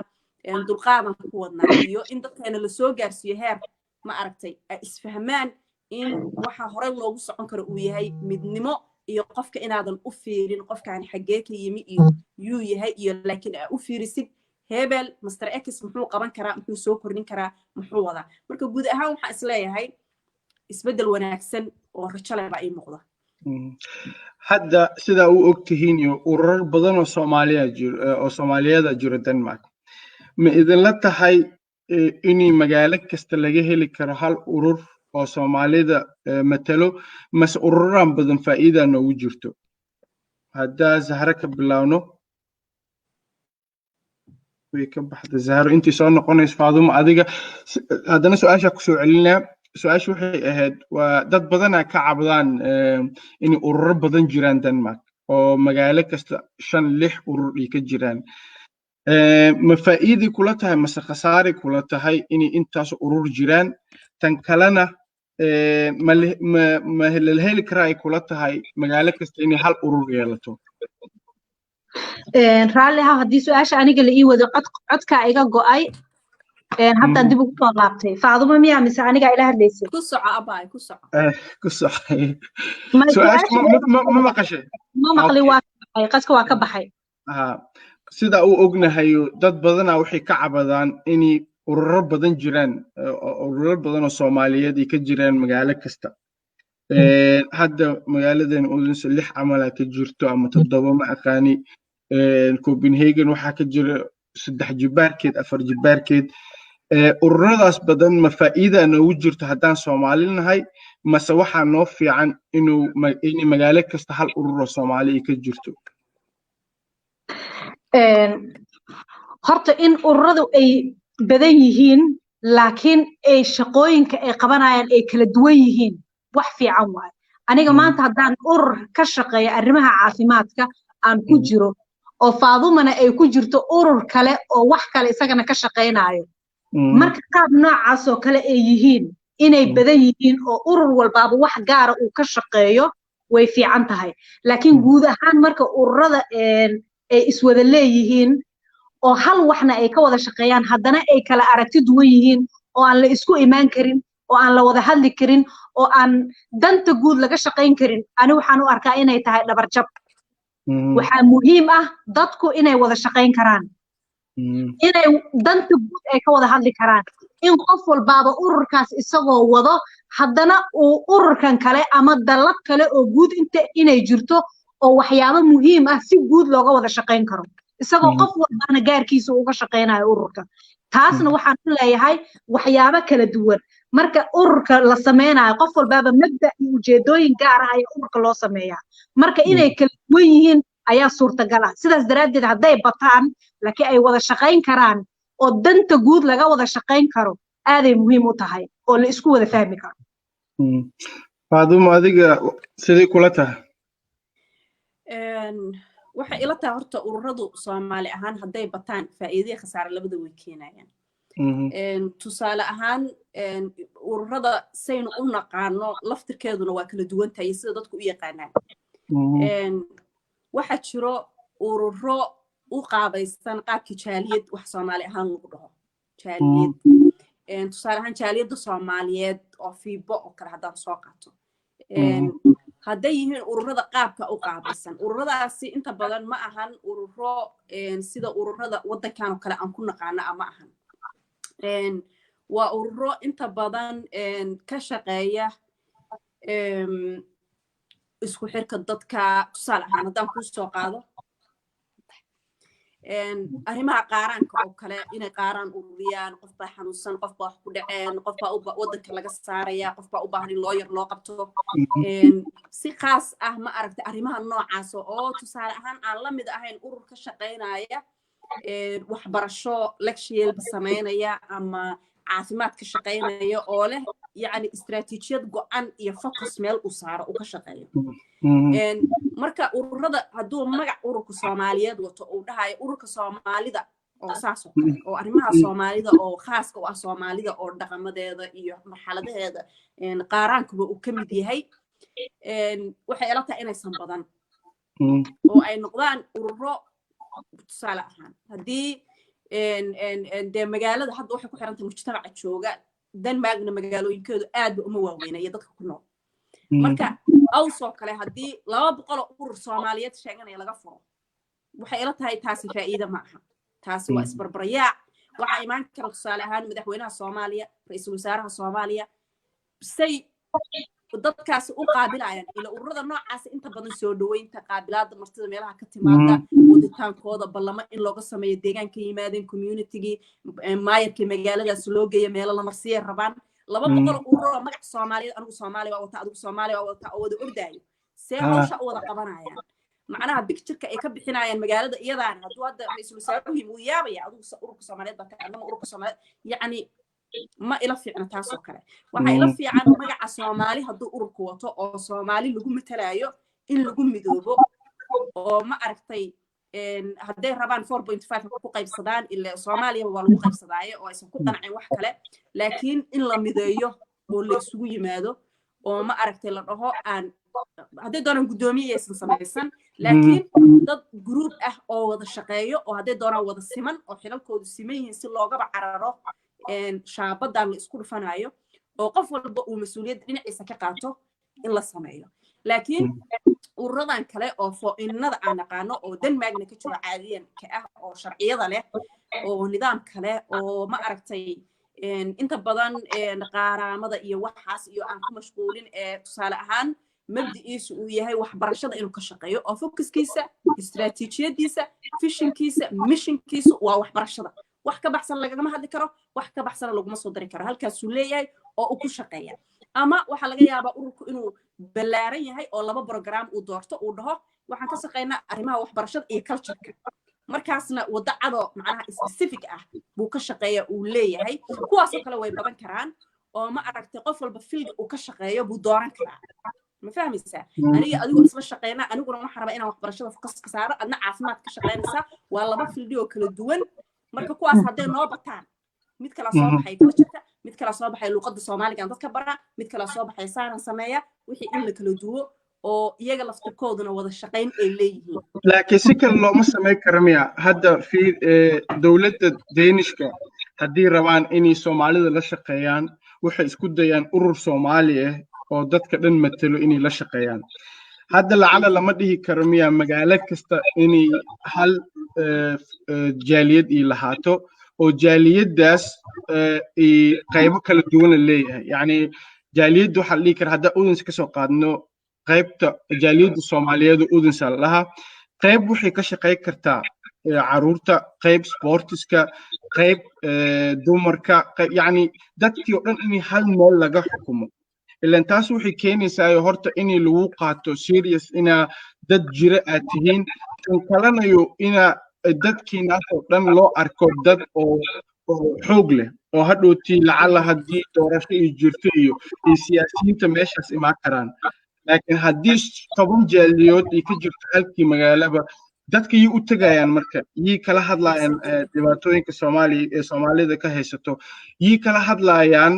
dulqaadan ku wadnaa iyo in dadkeena la soo gaarsiyo heer ma aragtay ay isfahmaan in waxa hore loogu socon karo uu yahay midnimo iyo qofka inaadan u fiirin qofkaan xagee ka yimi iyo yuu yahay iyo laakiin u fiirisid hebel master x muxuu qaban karaa muxuu soo kordhin karaa muxuu wadaa marka guud ahaan waxaan isleeyahay isbedel wanaagsan oo rajo leh baa ii muuqda
hadda sidaa u ogtihiin iyo ururar badan oo Soomaaliyeed jiro Denmark ma idinla tahay in magaalo kasta laga heli karo hal urur oo Soomaalida matalo mas ururan badan faa'iido noogu jirto hadda Zahra ka bilaawno way ka baxda Zahra intii soo noqonayso Faadumo adiga haddana su'aasha ku soo celinaa su'aashu waxay ahayd waa dad badan ka cabdaan in ururo badan jiraan Denmark oo magaalo kasta 5-6 urur ka jiraan ma faa'iido kula tahay mase khasaare kula tahay in intaas urur jiraan tan kalena ma heli karaa ay kula tahay magaalo kasta in hal urur yeelato
raalli haddii su'aasha aniga la ii wado codka iga go'ay haddaan dib ugu soo laabtay Faadumo miyaa mise aniga ila hadlaysay
ku soco abaay ku soco
su'aasha ma maqashay
ma maqli waa qadka waa ka baxay
sida uu ognahay dad badan waxay ka cabadaan in ururo badan jiraan ururo badan oo Soomaaliyeed ka jiraan magaalo kasta hadda magaaladan Odense 6 camal ka jirto ama 7 ma aqaani Copenhagen waxa ka jira 3 jibaarkeed 4 jibaarkeed ururadaas badan ma faa'iido noogu jirto haddaan Soomaali nahay mase waxa noo fiican in magaalo kasta hal urur oo Soomaali ka jirto
horta in ururadu ay badan yihiin laakiin ay shaqooyinka ay qabanayaan ay kala duwan yihiin wax fiican waay aniga maanta haddaan urur ka shaqeeyo arrimaha caafimaadka aan ku jiro oo Faadumana ay ku jirto urur kale oo wax kale isagana ka shaqeynayo marka qaab noocaas oo kale ay yihiin inay badan yihiin oo urur walbaaba wax gaar ah uu ka shaqeeyo way fiican tahay laakiin guud ahaan marka ururada ay iswada leeyihiin oo hal waxna ay ka wada shaqeeyaan haddana ay kala aragti duwan yihiin oo aan la isku imaan karin oo aan la wada hadli karin oo aan danta guud laga shaqeyn karin ani waxaan u arkaa inay tahay dhabar jab waxaa muhiim ah dadku inay wada shaqeyn karaan inay danta guud ay ka wada hadli karaan in qof walbaaba ururkaas isagoo wado haddana uu ururkan kale ama dalad kale oo guud inay jirto oo waxyaabo muhiim ah si guud looga wada shaqeyn karo isagoo qof walbaana gaarkiisa uga shaqeynayo ururka taasna waxaan u leeyahay waxyaabo kala duwan marka ururka la sameynayo qof walbaaba mabda iyo ujeedooyin gaar ah ayaa ururka loo sameeyaa marka inay kala duwan yihiin ayaa suurtagal ah sidaas daraaddeed hadday bataan laakiin ay wada shaqeyn karaan oo danta guud laga wada shaqeyn karo aaday muhiim u tahay oo la isku wada fahmi karo
Faadumo adiga sidee kula tahay
waxay ila tahay horta ururadu Soomaali ahaan hadday bataan faa'iido khasaare labada way keenayaan tusaale ahaan ururada saynu u naqaano laftirkeeduna waa kala duwan tahay sida dadku u yaqaanaan waxa jiro ururo u qaabaysan qaabkii jaaliyad wax Soomaali ahaan lagu dhaho jaaliyad tusaale ahaan jaaliyadda Soomaaliyeed oo fiibo oo kale haddaan soo qaato hadday yihiin ururada qaabka u qaabaysan ururadaasi inta badan ma ahan ururo sida ururada waddankan oo kale aan ku naqaano ama ahan waa ururo inta badan ka shaqeeya isku xirka dadka tusaale ahaan haddaan ku soo qaado arrimaha qaaraanka oo kale inay qaaraan ururiyaan qof baa xanuunsan qof baa wax ku dhaceen qof baa waddanka laga saaraya qof baa u baahan in looyar loo qabto si khaas ah ma aragta arrimaha noocaas oo tusaale ahaan aan la mid ahayn urur ka shaqeynaya waxbarasho lecture sameynaya ama caafimaad ka shaqeynaya oo leh yani istiraatiijiyad go'an iyo focus meel u saaro u ka shaqeeyo marka ururada hadduu magac ururka Soomaaliyeed wato uu dhahayo ururka Soomaalida oo saas oo kale oo arrimaha Soomaalida oo khaaska u ah Soomaalida oo dhaqamadeeda iyo marxaladaheeda qaaraankuba uu ka mid yahay waxay ila tahay inaysan badan oo ay noqdaan ururo tusaale ahaan haddii dee magaalada hadda waxay ku xiran tahay mujtamaca jooga Denmarkna magaalooyinkeedu aad uma waaweynaya dadka ku nool marka awsoo kale haddii 200 urur Soomaaliyeed sheeganaya laga furo waxay ila tahay taasi faa'iido ma aha taasi waa isbarbarayaac waxa imaan kara tusaale ahaan madaxweynaha Soomaaliya ra'iisul wasaaraha Soomaaliya say dadkaas u qaabilayaan ila ururada noocaas inta badan soo dhaweynta qaabilaada martida meelaha ka timaada waditaankooda ballama in looga sameeyo deegaanka yimaadeen community-gi maayarka magaaladaas loo geeyo meelo la marsiyo rabaan 200 ururo magac Soomaaliyeed anigu Soomaali waa wata adigu Soomaali waa wata oo wada ordaayo see hawsha u wada qabanayaan macnaha picture-ka ay ka bixinayaan magaalada iyadaan haduu hadda ra'iisul wasaaruhu uu yaabaya adigu ururka Soomaaliyeed baa ka ururka Soomaaliyeed yani ما إلا في عنا تاسو كله وحي إلا في عنا مجا Soomaali haduu ururku wato oo Soomaali lagu matalaayo in lagu midoobo oo ma aragtay haday rabaan 4.5 ku qaybsadaan ila Soomaaliya waa lagu qaybsadaayo oo aysan ku qancin wax kale laakiin in la mideeyo oo la isugu yimaado oo ma aragtay la dhaho aan haday doonaan gudoomiye aysan samaysan laakiin dad group ah oo wada shaqeeyo oo haday doonaan wada siman oo xilalkoodu siman yihiin si loogaba cararo shaabadan la isku dhufanayo oo qof walba uu mas'uuliyad dhinaciisa ka qaato in la sameeyo laakiin ururadan kale oo foo'inada aan naqaano oo Denmarkna ka jiro caadiyan ka ah oo sharciyada leh oo nidaam kale oo ma aragtay inta badan qaaraamada iyo waxaas iyo aan ku mashquulin tusaale ahaan mabdiisu uu yahay waxbarashada inuu ka shaqeeyo oo focuskiisa istiraatiijiyadiisa visionkiisa missionkiisa waa waxbarashada wax ka baxsan lagama hadli karo wax ka baxsan laguma soo dari karo halkaas uu leeyahay oo uu ku shaqeeya ama waxa laga yaabaa ururku inuu balaaran yahay oo laba program uu doorto uu dhaho waxaan ka shaqeynaa arrimaha waxbarashada iyo culture-ka markaasna wadacado macnaha specific ah buu ka shaqeeya uu leeyahay kuwaas oo kale way badan karaan oo ma aragtay qof walba field uu ka shaqeeyo buu dooran karaa ma fahmaysaa aniga adigu isla shaqeynaa aniguna waxaan rabaa inaan waxbarashada focus ka saaro adna caafimaad ka shaqeynaysaa waa laba field oo kala duwan marka kuwaas haday noo bataan mid kala soo baxay culture mid kala soo baxay luqadda Soomaaliga dadka bara mid kala soo baxay saaran sameeya wixii in la kala duwo oo iyaga laftirkooduna wada shaqeyn ay leeyihiin
laakiin si kale looma sameyn karo miya hadda fi dawladda Danish-ka hadii rabaan inay Soomaalida la shaqeeyaan waxay isku dayaan urur Soomaali ah oo dadka dhan matalo inay la shaqeeyaan hadda lacala lama dhihi karo miya magaalo kasta inay hal jaaliyad ii lahaato oo jaaliyadaas qaybo kala duwan leeyahay yani jaaliyadu waxa la dhihi karaa hadda udins ka soo qaadno qaybta jaaliyada Soomaaliyeed udins laha qayb waxay ka shaqeyn kartaa caruurta qayb sportiska qayb dumarka yani dadkii oo dhan in hal meel laga xukumo ilaan taas waxay keenaysaa horta in lagu qaato serious ina dad jira aad tihiin tan kalanayo ina dadkiina oo dhan loo arko dad oo xoog leh oo hadhooti lacala hadii doorasho ay jirto iyo siyaasiyiinta meeshaas imaan karaan laakiin hadii 10 jaaliyood ay ka jirto halkii magaalaba dadka ay u tagayaan marka yi kala hadlayaan dhibaatooyinka Soomaaliya ee Soomaalida ka haysato yi kala hadlayaan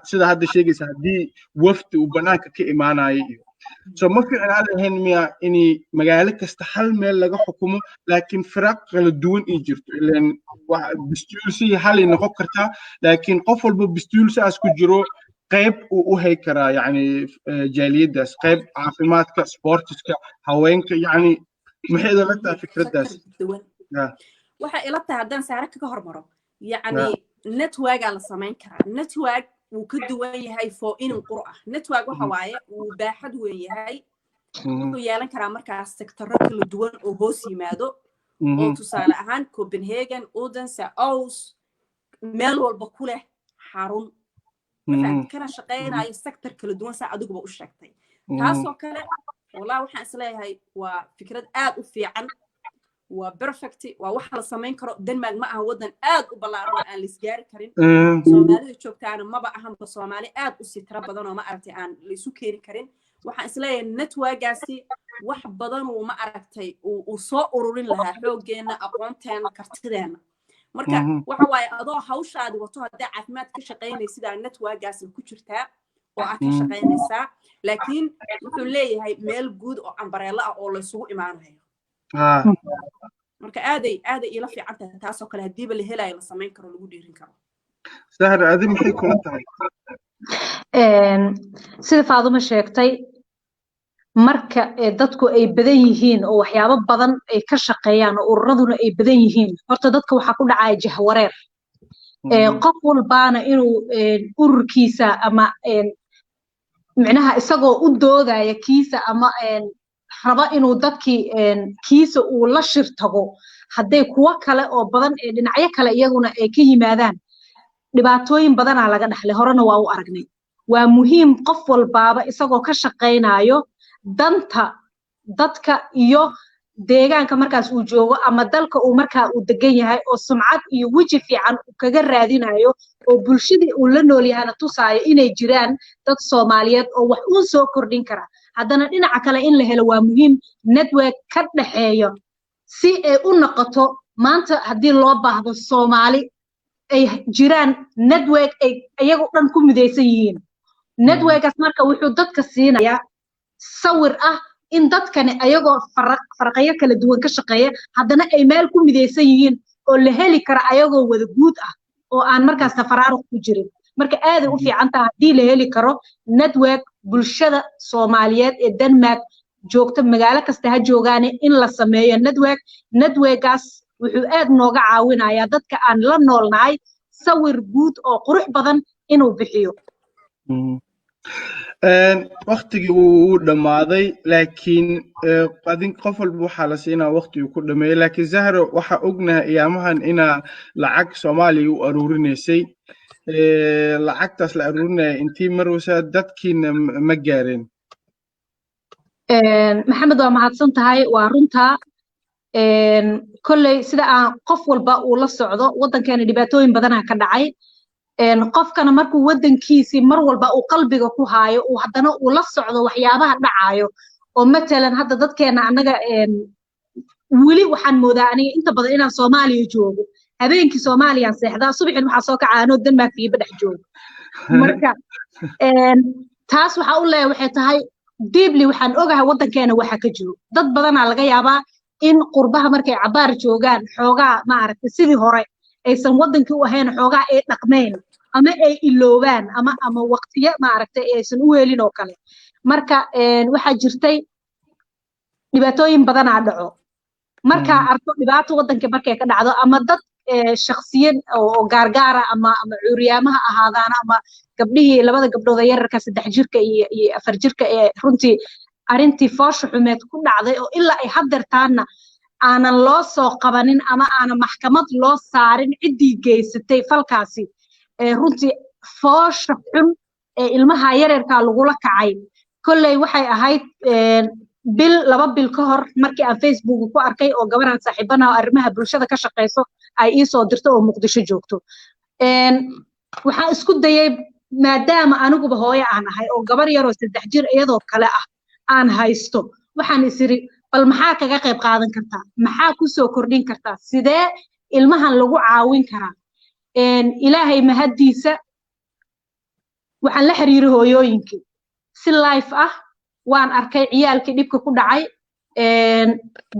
sida hadda sheegaysa hadii wafdi uu banaanka ka imaanayo so ma fiicnaa lahayn miya in magaalo kasta hal meel laga xukumo laakiin faraq kala duwan ay jirto ilaan bistuulsi hal ay noqon kartaa laakiin qof walba bistuulsaas ku jiro qayb uu u hay karaa yani jaaliyadaas qayb caafimaadka sportiska haweenka yani maxay la tahay fikradaas
waxa ila tahay haddaan saara ka hormaro yani network la sameyn karaa network uu ka duwan yahay foo in qur'a network waxa waaye uu baaxad weyn yahay wuxuu yeelan karaa markaas sektorro kala duwan oo hoos yimaado oo tusaale ahaan Copenhagen Odense Aarhus meel walba ku leh xarun kana shaqeynayo sektor kala duwan saa adiguba u sheegtay taasoo kale والله waxaan isleeyahay waa fikrad aad u fiican waa perfect waa wax la sameyn karo Denmark ma aha wadan aad u ballaaran aan la isgaari karin Soomaalida joogtaana maba ahan ba Soomaali aad u sitira badan oo ma aragtay aan la isu keeni karin waxaan isleeyahay networkaasi wax badan oo ma aragtay uu soo ururin lahaa xoogeena aqoonteena kartideena marka waxa waaye adoo hawshaadi wato haddii caafimaad ka shaqeynaysid sida networkaasi ku jirtaa oo aad ka shaqeynaysaa laakiin wuxuu leeyahay meel guud oo ambareelo ah oo la isugu imaanayo marka aaday ila fiican tahay taasoo kale hadiiba la helayo la sameyn karo lagu dhiirin karo
sahar aadi maxay kula tahay
sida Faadumo sheegtay marka dadku ay badan yihiin oo waxyaabo badan ay ka shaqeeyaan oo ururaduna ay badan yihiin horta dadka waxa ku dhacaya jahwareer qof walbaana inuu ururkiisa ama micnaha isagoo u doodaya kiisa ama raba inuu dadkii kiisa uu la shirtago hadday kuwa kale oo badan dhinacyo kale iyaguna ay ka yimaadaan dhibaatooyin badanaa laga dhaxlay horena waa u aragnay waa muhiim qof walbaaba isagoo ka shaqaynayo danta dadka iyo deegaanka markaas uu joogo ama dalka uu markaa uu degan yahay oo sumcad iyo weji fiican uu kaga raadinayo oo bulshadii uu la nool yahayna tusaayo inay jiraan dad Soomaaliyeed oo wax uu soo kordhin kara haddana dhinaca kale in la helo waa muhiim network ka dhaxeeyo si ay u noqoto maanta haddii loo baahdo Soomaali ay jiraan network ay iyagu dhan ku midaysan yihiin networkaas marka wuxuu dadka siinayaa sawir ah in dadkani ayagoo farqayo kala duwan ka shaqeeya haddana ay meel ku midaysan yihiin oo la heli kara ayagoo wada guud ah oo aan markaas tafaraaruq ku jirin marka aad u fiican tahay haddii la heli karo network bulshada Soomaaliyeed ee Denmark joogta magaalo kasta ha joogaane in la sameeyo networkaas wuxuu aad nooga caawinayaa dadka aan la noolnahay sawir guud oo qurux badan inuu bixiyo
waqtigii uu dhamaaday laakiin adin qof walba waxa la siinaa waqti uu ku dhameeyay laakiin Zahra waxa ognahay iyamahan ina lacag Soomaaliya u aruurinaysay lacagtaas la aruurinay intii marwasa dadkiina ma gaareen
maxamed waa mahadsan tahay waa runta kolley sida aan qof walba uu la socdo wadankeena dhibaatooyin badan ka dhacay qofkana markuu wadankiisii mar walba uu qalbiga ku haayo uu haddana uu la socdo waxyaabaha dhacayo oo matalan hadda dadkeena annaga weli waxaan moodaa aniga inta badan inaan Soomaaliya joogo habeenkii Soomaaliya seexdaa subaxin waxa soo kacaano Denmark iyo badhex joogo marka taas waxa u leeyahay waxay tahay deeply waxaan ogahay wadankeena waxa ka jiro dad badan laga yaabaa in qurbaha markay cabaar joogaan xoogaa ma aragtay sidii hore aysan wadankii u ahayn xoogaa ay dhaqmeen ama ay iloobaan ama waqtiyo ma aragtay aysan u weelin oo kale marka waxa jirtay dhibaatooyin badan dhaco marka arko dhibaato wadanka markay ka dhacdo ama dad shakhsiyan oo gaargaara ama cuuriyamaha ahaadaan ama gabdhihii labada gabdhood yararka 3 jirka iyo 4 jirka ee runtii arintii foosho xumeed ku dhacday oo ilaa ay hadartaana aanan loo soo qabanin ama aanan maxkamad loo saarin cidii geysatay falkaasi runtii foosho xun ee ilmaha yararka lagula kacay kolley waxay ahayd bil 2 bil ka hor markii aan Facebook ku arkay oo gabaraan saaxiibana oo arrimaha bulshada ka shaqeyso ay ii soo dirto oo Muqdisho joogto waxa isku dayay maadaama aniguba hooyo aan ahay oo gabar yar oo 3 jir iyadoo kale ah aan haysto waxaan isiri bal maxaa kaga qayb qaadan kartaa maxaa ku soo kordhin kartaa sidee ilmahan lagu caawin karaa ilaahay mahadiisa waxaan la xiriiray hooyooyinkii si live ah waan arkay ciyaalkii dhibka ku dhacay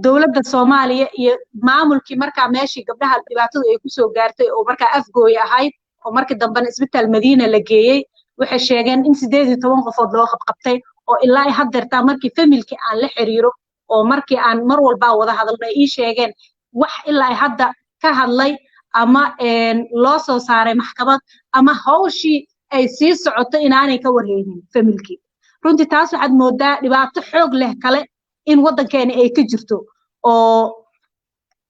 dawladda Soomaaliya iyo maamulkii markaa meeshii gabdhaha dhibaatadu ay ku soo gaartay oo markaa afgooy ahayd oo markii dambena isbitaal Madiina la geeyay waxay sheegeen in 18 qofood loo qabqabtay oo ilaa ay hadartaa markii familkii aan la xiriiro oo markii aan mar walba wada hadalnay ii sheegeen wax ilaa ay hadda ka hadlay ama loo soo saaray maxkamad ama hawshii ay sii socoto inaanay ka warheynin familkii runtii taas waxaad moodaa dhibaato xoog leh kale in wadankeena ay ka jirto oo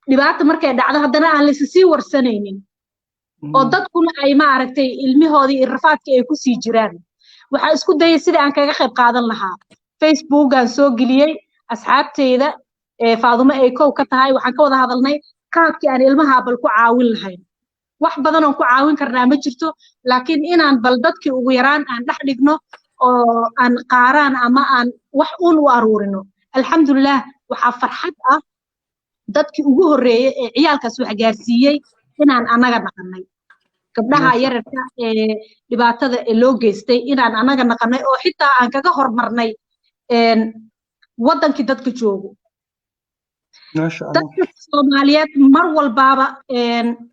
dhibaato markay dhacdo haddana aan la sii warsanaynin oo dadkuna ay ma aragtay ilmihoodii iyo rafaadkii ay ku sii jiraan waxa isku dayay sida aan kaga qayb qaadan lahaa Facebook aan soo geliyay asxaabteyda Faadumo ay koow ka tahay waxaan ka wada hadalnay qaabkii aan ilmaha bal ku caawin lahayn wax badan oo ku caawin karnaa ma jirto laakiin inaan bal dadkii ugu yaraan aan dhex dhigno oo aan qaaraan ama aan wax u aruurino alxamdulillah waxa farxad ah dadkii ugu horeeyay ee ciyaalkaas wax gaarsiiyay inaan anaga naqanay gabdhaha yararka ee dhibaatada loo geystay inaan anaga naqanay oo xitaa aan kaga hormarnay wadankii dadka joogo dadka Soomaaliyeed mar walbaaba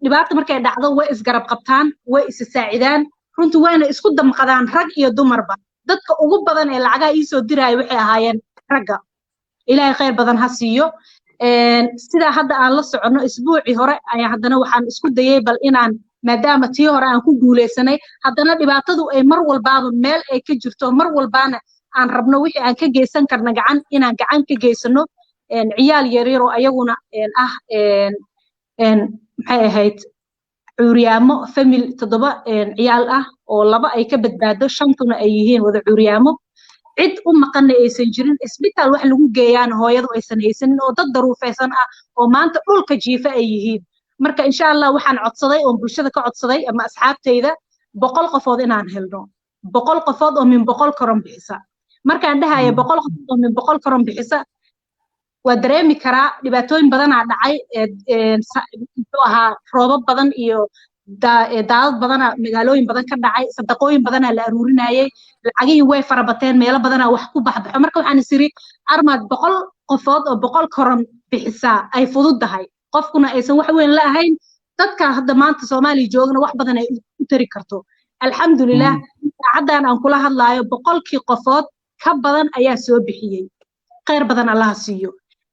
dhibaato markay dhacdo way isgarab qabtaan way is saacidaan runtii wayna isku damqadaan rag iyo dumarba dadka ugu badan ee lacagaha ii soo diray waxay ahaayeen ragga ilaahay khayr badan ha siiyo sida hadda aan la socono isbuucii hore ayaa haddana waxaan isku dayay bal inaan maadaama tii hore aan ku guuleysanay haddana dhibaatadu ay mar walbaaba meel ay ka jirto mar walbaana aan rabno wixii aan ka geysan karna gacan inaan gacan ka geysano ciyaal yaryar oo ayaguna maxay ahayd cuuryaamo family 7 ciyaal ah oo 2 ay ka badbaado 5tuna ay yihiin wada cuuryaamo cid u maqan aysan jirin isbitaal wax lagu geeyaan hooyadu aysan haysanin oo dad daruufaysan ah oo maanta dhulka jiifa ay yihiin marka insha Allah waxaan codsaday oo bulshada ka codsaday ama asxaabtayda 100 qofood inaan helno 100 qofood oo min 100 koron bixisa markaan dhahayo 100 qofood oo min 100 koron bixisa waa dareemi karaa dhibaatooyin badan aa dhacay muxuu ahaa roobab badan iyo daadad badan magaalooyin badan ka dhacay sadaqooyin badan la aruurinayay lacagihii way farabateen meelo badan wax ku baxbaxo marka waxaan isiri armaad 100 qofood oo 100 koron bixisa ay fududahay qofkuna aysan wax weyn la ahayn dadka hadda maanta Soomaaliya joogna wax badan ay u tari karto alxamdulillah saacadan aan kula hadlaayo 100kii qofood ka badan ayaa soo bixiyay khayr badan Allah siiyo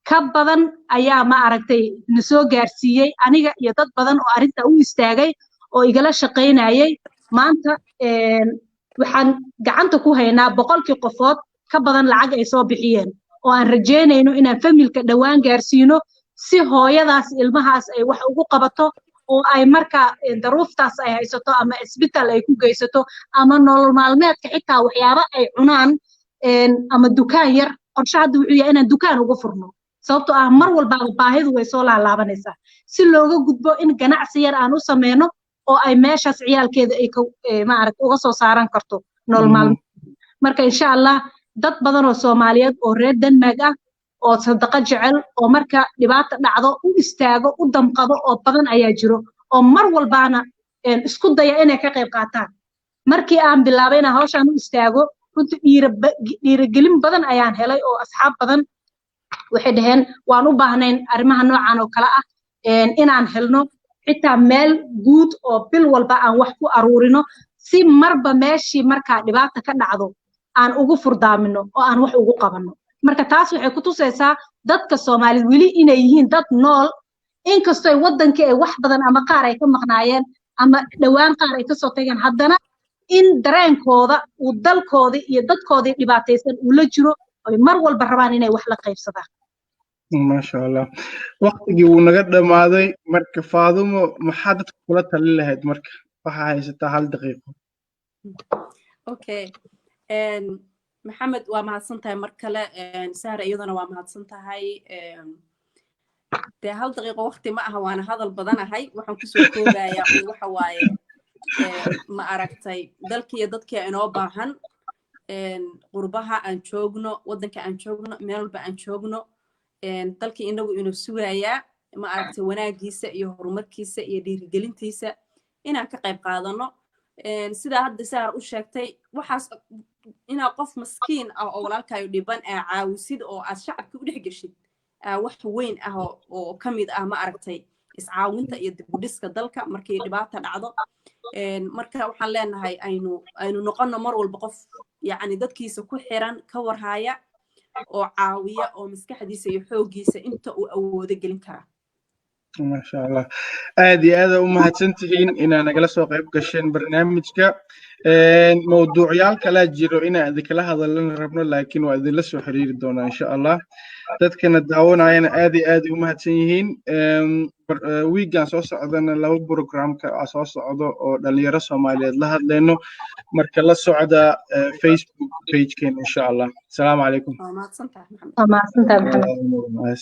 ka badan ayaa ma aragtay na soo gaarsiiyay aniga iyo dad badan oo arinta u istaagay oo igala shaqeynayay maanta waxaan gacanta ku haynaa 100kii qofood ka badan lacag ay soo bixiyeen oo aan rajeynayno inaan familka dhawaan gaarsiino si hooyadaas ilmahaas ay wax ugu qabato oo ay marka daruuftaas ay haysato ama isbitaal ay ku geysato ama nolol maalmeedka xitaa waxyaabo ay cunaan ama dukaan yar qorshe hadda wuxuu yahay inaan dukaan ugu furno sababtoo ah mar walba baahidu way soo laalaabanaysaa si looga gudbo in ganacsi yar aan u sameeyno oo ay meeshaas ciyaalkeeda ay ma arag uga soo saaran karto nolol maalmeed marka insha Allah dad badan oo Soomaaliyeed oo reer Denmark ah oo sadaqa jecel oo marka dhibaato dhacdo u istaago u damqado oo badan ayaa jiro oo mar walbaana isku daya inay ka qayb qaataan markii aan bilaabay inaan hawshan u istaago runtii dhiirigelin badan ayaan helay oo asxaab badan waxay dhaheen waan u baahnayn arrimaha noocan oo kala ah inaan helno xitaa meel guud oo bil walba aan wax ku aruurino si marba meeshii marka dhibaato ka dhacdo aan ugu furdaamino oo aan wax ugu qabanno marka taas waxay ku tusaysaa dadka Soomaaliyeed wili inay yihiin dad nool inkastoo ay wadankii ay wax badan ama qaar ay ka maqnaayeen ama dhawaan qaar ay ka soo tageen haddana in dareenkooda uu dalkooda iyo dadkooda dhibaataysan uu la jiro ay mar walba rabaan inay wax la qaybsadaan
ما شاء الله وقتي ونقدر دماذي مرك فاضم محادث كلها لهاد مرك وحاي ستة دقيقة
أوكي محمد ومهاتسنتهاي مركلة سارة أيضا ومهاتسنتهاي هل دقيقة وقتي معها وأنا هذا البدن هاي وحن كسر كوبا يا وحواي ما أركتي دلك يدك أنا وباهن قربها أن شوجنا ودنك أن شوجنا ميلب أن شوجنا dalkii inagu inuu sugayaa ma aragtay wanaagiisa iyo horumarkiisa iyo dhiirigelintiisa inaan ka qayb qaadano sida hadda saar u sheegtay waxaas inaa qof maskiin ah oo walaalkaayo dhiban caawisid oo aad shacabka u dhex gashid wax weyn ah oo kamid ah ma aragtay iscaawinta iyo dib u dhiska dalka markii dhibaato dhacdo marka waxaan leenahay aynu noqono mar walba qof yacni dadkiisa ku xiran ka warhaya oo caawiya oo maskaxdiisa iyo xoogiisa inta uu awoodo gelin kara
ما شاء الله آدي هذا ومهتنتين إن أنا جلس وقف قشين برنامجك موضوع يالك لا جيرو إنا ذيك لها ظلنا ربنا لكن وإذا لسه حرير دونا إن شاء الله تذكر الدعوة عينا آدي ومهتنين ويجان صوص عندنا لو برنامج كأساس عضو اللي يرسم عليه لها لأنه مركز السعودة فيسبوك بيج كين إن شاء الله السلام عليكم.
ما